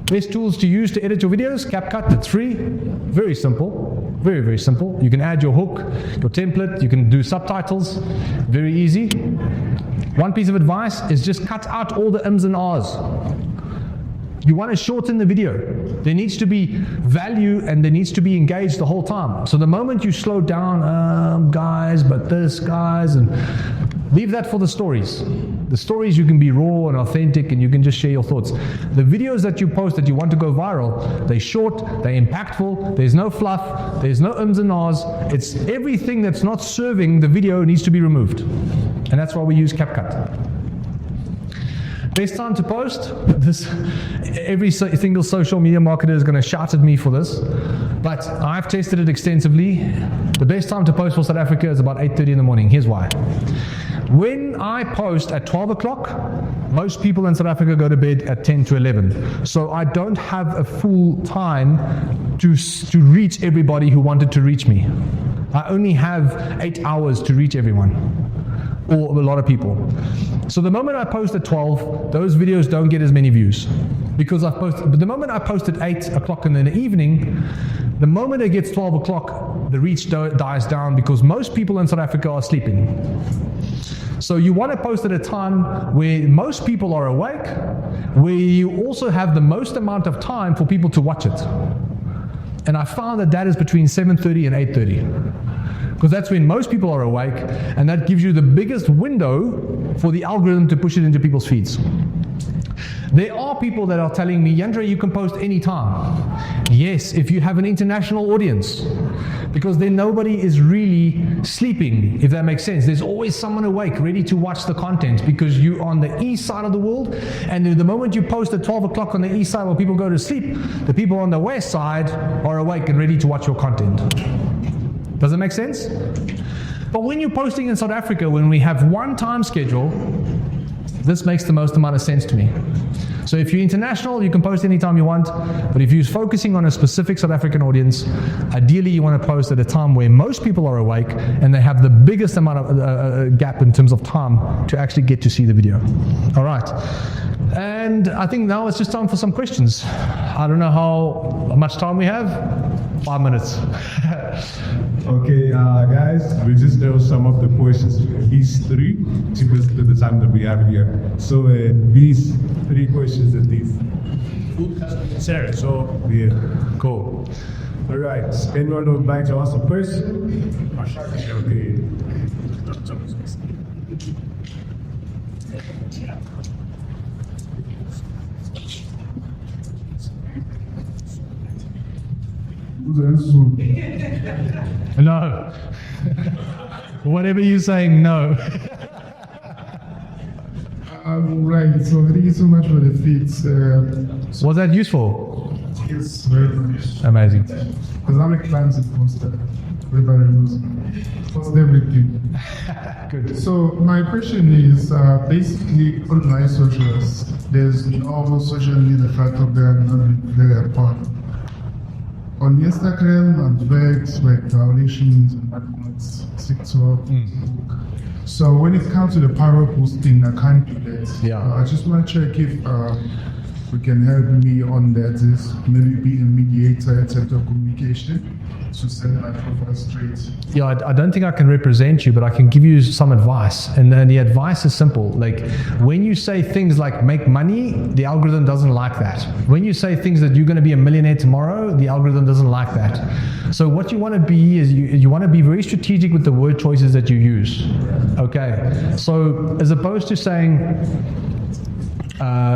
Speaker 1: Best tools to use to edit your videos, CapCut, it's free. Very simple. Very, very simple. You can add your hook, your template, you can do subtitles. Very easy. One piece of advice is just cut out all the ums and ahs. You want to shorten the video. There needs to be value and there needs to be engaged the whole time. So the moment you slow down, guys, but this, guys, and leave that for the stories. The stories, you can be raw and authentic and you can just share your thoughts. The videos that you post that you want to go viral, they're short, they're impactful, there's no fluff, there's no ums and ahs. It's everything that's not serving the video needs to be removed. And that's why we use CapCut. Best time to post. Every single social media marketer is going to shout at me for this, but I've tested it extensively. The best time to post for South Africa is about 8:30 in the morning. Here's why. When I post at 12 o'clock, most people in South Africa go to bed at 10 to 11. So I don't have a full time to reach everybody who wanted to reach me. I only have 8 hours to reach everyone, or a lot of people. So the moment I post at 12, those videos don't get as many views. Because I've posted, but the moment I post at 8 o'clock in the evening, the moment it gets 12 o'clock, the reach dies down because most people in South Africa are sleeping. So you want to post at a time where most people are awake, where you also have the most amount of time for people to watch it. And I found that is between 7:30 and 8:30. Because that's when most people are awake, and that gives you the biggest window for the algorithm to push it into people's feeds. There are people that are telling me, Yandre, you can post anytime. Yes, if you have an international audience, because then nobody is really sleeping, if that makes sense. There's always someone awake, ready to watch the content, because you're on the east side of the world, and the moment you post at 12 o'clock on the east side while people go to sleep, the people on the west side are awake and ready to watch your content. Does that make sense? But when you're posting in South Africa, when we have one time schedule, this makes the most amount of sense to me. So if you're international, you can post anytime you want, but if you're focusing on a specific South African audience, ideally you want to post at a time where most people are awake and they have the biggest amount of gap in terms of time to actually get to see the video. All right. And I think now it's just time for some questions. I don't know how much time we have. 5 minutes.
Speaker 2: Okay, guys, we just know some of the questions. These three, to the time that we have here. So these three questions at least.
Speaker 3: Full customer service.
Speaker 2: So yeah,
Speaker 1: Cool.
Speaker 2: all right. Anyone would like to ask a question? Okay.
Speaker 1: No. Whatever you're saying, no.
Speaker 4: Right, so thank you so much for the feeds.
Speaker 1: Was that useful?
Speaker 4: It's very nice.
Speaker 1: Amazing.
Speaker 4: Because I'm a client poster. Everybody knows me. Post everything.
Speaker 1: Good.
Speaker 4: So my question is, basically online socials, there's no social media platform that I'm not very upon. On Instagram and Vex, like Violations and TikTok, Facebook. So when it comes to the power posting, I can't do that.
Speaker 1: Yeah.
Speaker 4: I just want to check if who can help me on that is maybe be a mediator in terms of communication to set my profile straight.
Speaker 1: Yeah, I don't think I can represent you, but I can give you some advice. And then the advice is simple. Like when you say things like make money, the algorithm doesn't like that. When you say things that you're going to be a millionaire tomorrow, the algorithm doesn't like that. So what you want to be is you want to be very strategic with the word choices that you use. Okay. So as opposed to saying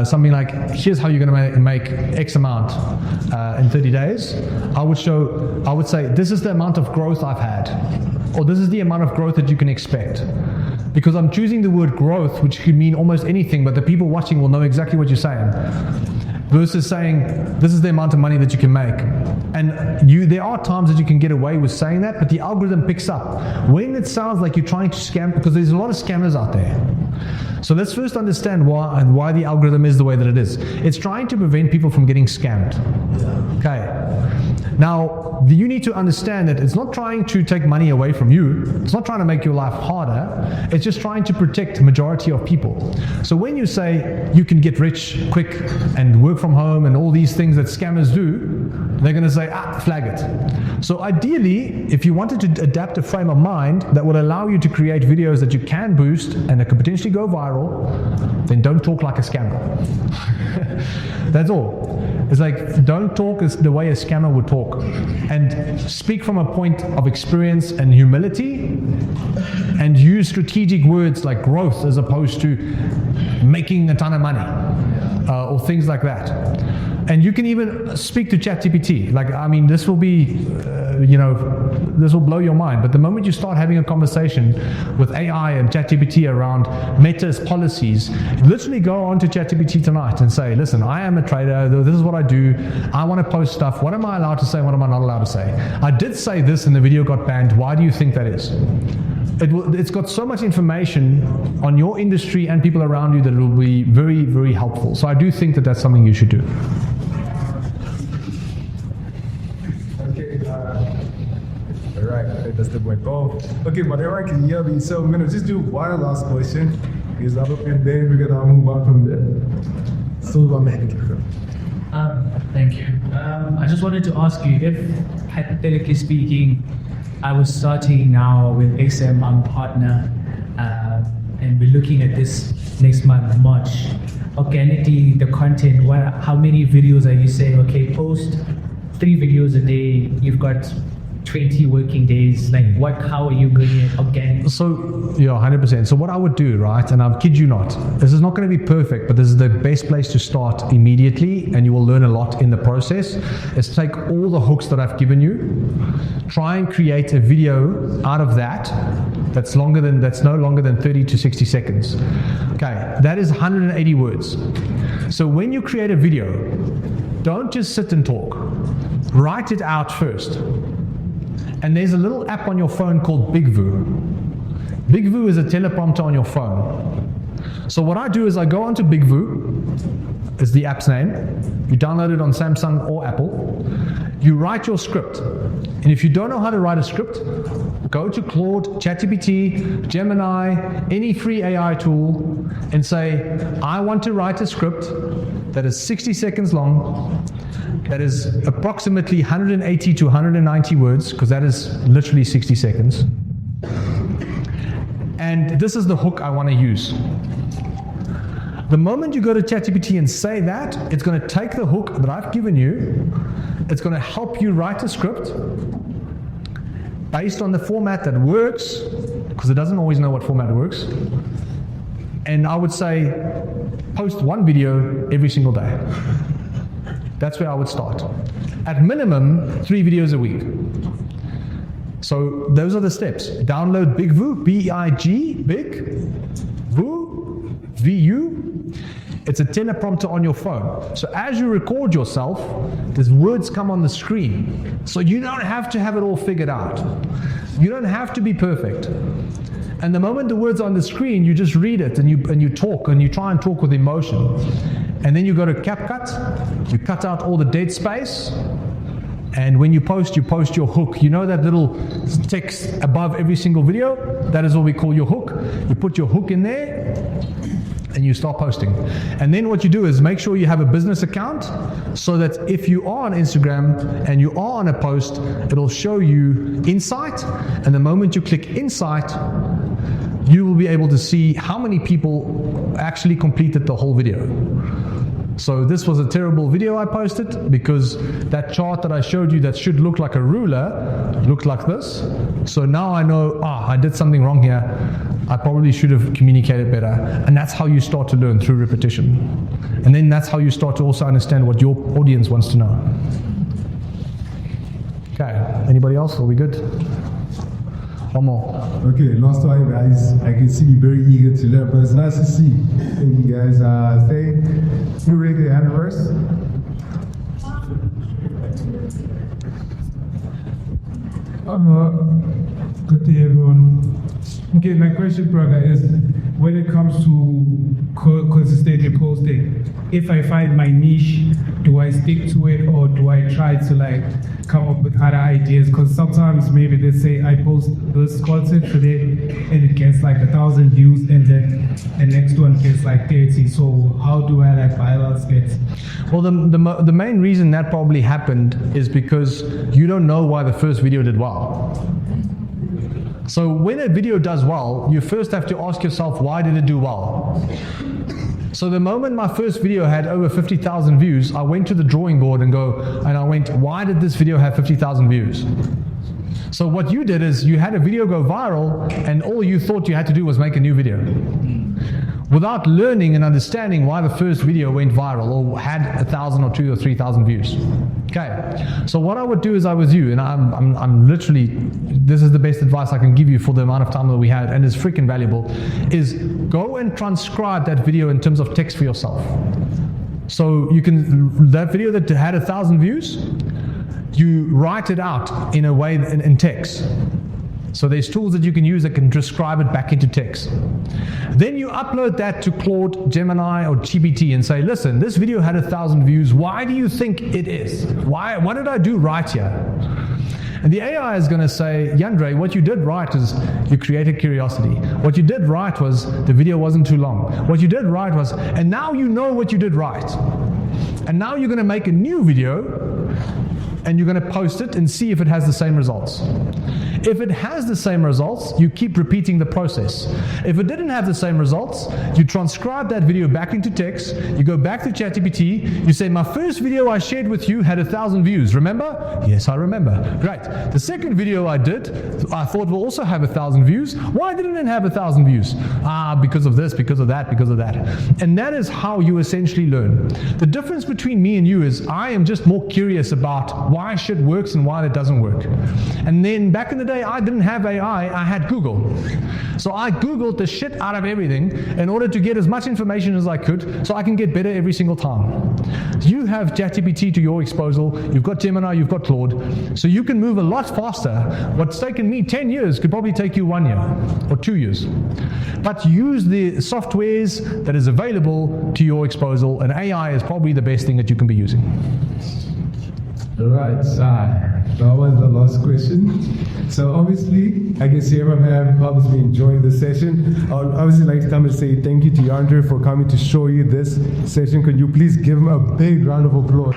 Speaker 1: something like, here's how you're going to make X amount in 30 days, I would say, this is the amount of growth I've had, or this is the amount of growth that you can expect. Because I'm choosing the word growth, which could mean almost anything, but the people watching will know exactly what you're saying. Versus saying, this is the amount of money that you can make. And there are times that you can get away with saying that, but the algorithm picks up. When it sounds like you're trying to scam, because there's a lot of scammers out there. So let's first understand why the algorithm is the way that it is. It's trying to prevent people from getting scammed. Okay. Now, you need to understand that it's not trying to take money away from you. It's not trying to make your life harder. It's just trying to protect the majority of people. So when you say you can get rich quick and work from home and all these things that scammers do, they're going to say, flag it. So ideally, if you wanted to adapt a frame of mind that will allow you to create videos that you can boost and that could potentially go viral, then don't talk like a scammer. That's all. It's like, don't talk as the way a scammer would talk, and speak from a point of experience and humility, and use strategic words like growth as opposed to making a ton of money or things like that. And you can even speak to ChatGPT. Like, I mean, this will be, this will blow your mind. But the moment you start having a conversation with AI and ChatGPT around Meta's policies, literally go on to ChatGPT tonight and say, listen, I am a trader. This is what I do. I want to post stuff. What am I allowed to say? What am I not allowed to say? I did say this and the video got banned. Why do you think that is? It's got so much information on your industry and people around you that it will be very, very helpful. So I do think that that's something you should do.
Speaker 2: Alright, that's the point. Oh, okay, whatever I can hear me. So I'm gonna just do one last question. Is up and then we're gonna move on from there. So
Speaker 3: Thank you. I just wanted to ask you, if hypothetically speaking, I was starting now with XM, I'm a partner, and we're looking at this next month, March. Organically, the content, how many videos are you saying, okay, post 3 videos a day, you've got 20 working days, like how are you going to organic?
Speaker 1: So, yeah, 100%. So what I would do, right, and I kid you not, this is not going to be perfect, but this is the best place to start immediately, and you will learn a lot in the process, is take all the hooks that I've given you, try and create a video out of that that's no longer than 30 to 60 seconds. Okay, that is 180 words. So when you create a video, don't just sit and talk. Write it out first. And there's a little app on your phone called BigVoo. BigVoo is a teleprompter on your phone. So what I do is I go onto BigVoo, is the app's name. You download it on Samsung or Apple. You write your script. And if you don't know how to write a script, go to Claude, ChatGPT, Gemini, any free AI tool, and say, I want to write a script that is 60 seconds long, that is approximately 180 to 190 words, because that is literally 60 seconds. And this is the hook I want to use. The moment you go to ChatGPT and say that, it's going to take the hook that I've given you, it's going to help you write a script based on the format that works, because it doesn't always know what format works. And I would say, post 1 video every single day. That's where I would start. At minimum, 3 videos a week. So those are the steps. Download BigVoo, B-I-G, Big, Voo, V-U. It's a teleprompter on your phone. So as you record yourself, these words come on the screen. So you don't have to have it all figured out. You don't have to be perfect. And the moment the words are on the screen, you just read it and you talk, and you try and talk with emotion. And then you go to CapCut, you cut out all the dead space, and when you post your hook. You know that little text above every single video? That is what we call your hook. You put your hook in there, and you start posting. And then what you do is make sure you have a business account so that if you are on Instagram and you are on a post, it'll show you insight. And the moment you click insight, you will be able to see how many people actually completed the whole video. So this was a terrible video I posted because that chart that I showed you that should look like a ruler looked like this. So now I know, I did something wrong here. I probably should have communicated better. And that's how you start to learn, through repetition. And then that's how you start to also understand what your audience wants to know. Okay, anybody else? Are we good? One more.
Speaker 2: Okay, last time, guys. I can see you're very eager to learn, but it's nice to see. Thank you, guys. You ready to hand first?
Speaker 5: Good day, everyone. Okay, my question, brother, is when it comes to consistently posting, if I find my niche, do I stick to it or do I try to come up with other ideas? Because sometimes maybe they say I post this content today and it gets 1,000 views and then the next one gets 30. So how do I balance it?
Speaker 1: Well, the main reason that probably happened is because you don't know why the first video did well. So when a video does well, you first have to ask yourself, why did it do well? So the moment my first video had over 50,000 views, I went to the drawing board and I went, why did this video have 50,000 views? So what you did is you had a video go viral and all you thought you had to do was make a new video, without learning and understanding why the first video went viral or had 1,000 or 2,000 or 3,000 views. Okay, so what I would do is I was you, and I'm literally, this is the best advice I can give you for the amount of time that we had, and it's freaking valuable, is go and transcribe that video in terms of text for yourself. So you can, that video that had 1,000 views, you write it out in a way, in text. So there's tools that you can use that can transcribe it back into text. Then you upload that to Claude, Gemini, or GPT and say, listen, this video had 1,000 views. Why do you think it is? What did I do right here? And the AI is going to say, Yandre, what you did right is you created curiosity. What you did right was the video wasn't too long. What you did right was, and now you know what you did right. And now you're going to make a new video and you're going to post it and see if it has the same results. If it has the same results, you keep repeating the process. If it didn't have the same results, you transcribe that video back into text, you go back to ChatGPT, you say, my first video I shared with you had 1,000 views, remember? Yes, I remember. Great. The second video I did, I thought will also have 1,000 views. Why didn't it have 1,000 views? Because of this, because of that, because of that. And that is how you essentially learn. The difference between me and you is I am just more curious about why shit works and why it doesn't work. And then back in the day, I didn't have AI, I had Google. So I Googled the shit out of everything in order to get as much information as I could so I can get better every single time. You have ChatGPT to your disposal, you've got Gemini, you've got Claude, so you can move a lot faster. What's taken me 10 years could probably take you 1 year or 2 years. But use the softwares that is available to your disposal, and AI is probably the best thing that you can be using.
Speaker 2: All right, that was the last question. So obviously, I can see everyone have obviously enjoying the session. I would obviously like to come and say thank you to Yandre for coming to show you this session. Could you please give him a big round of applause?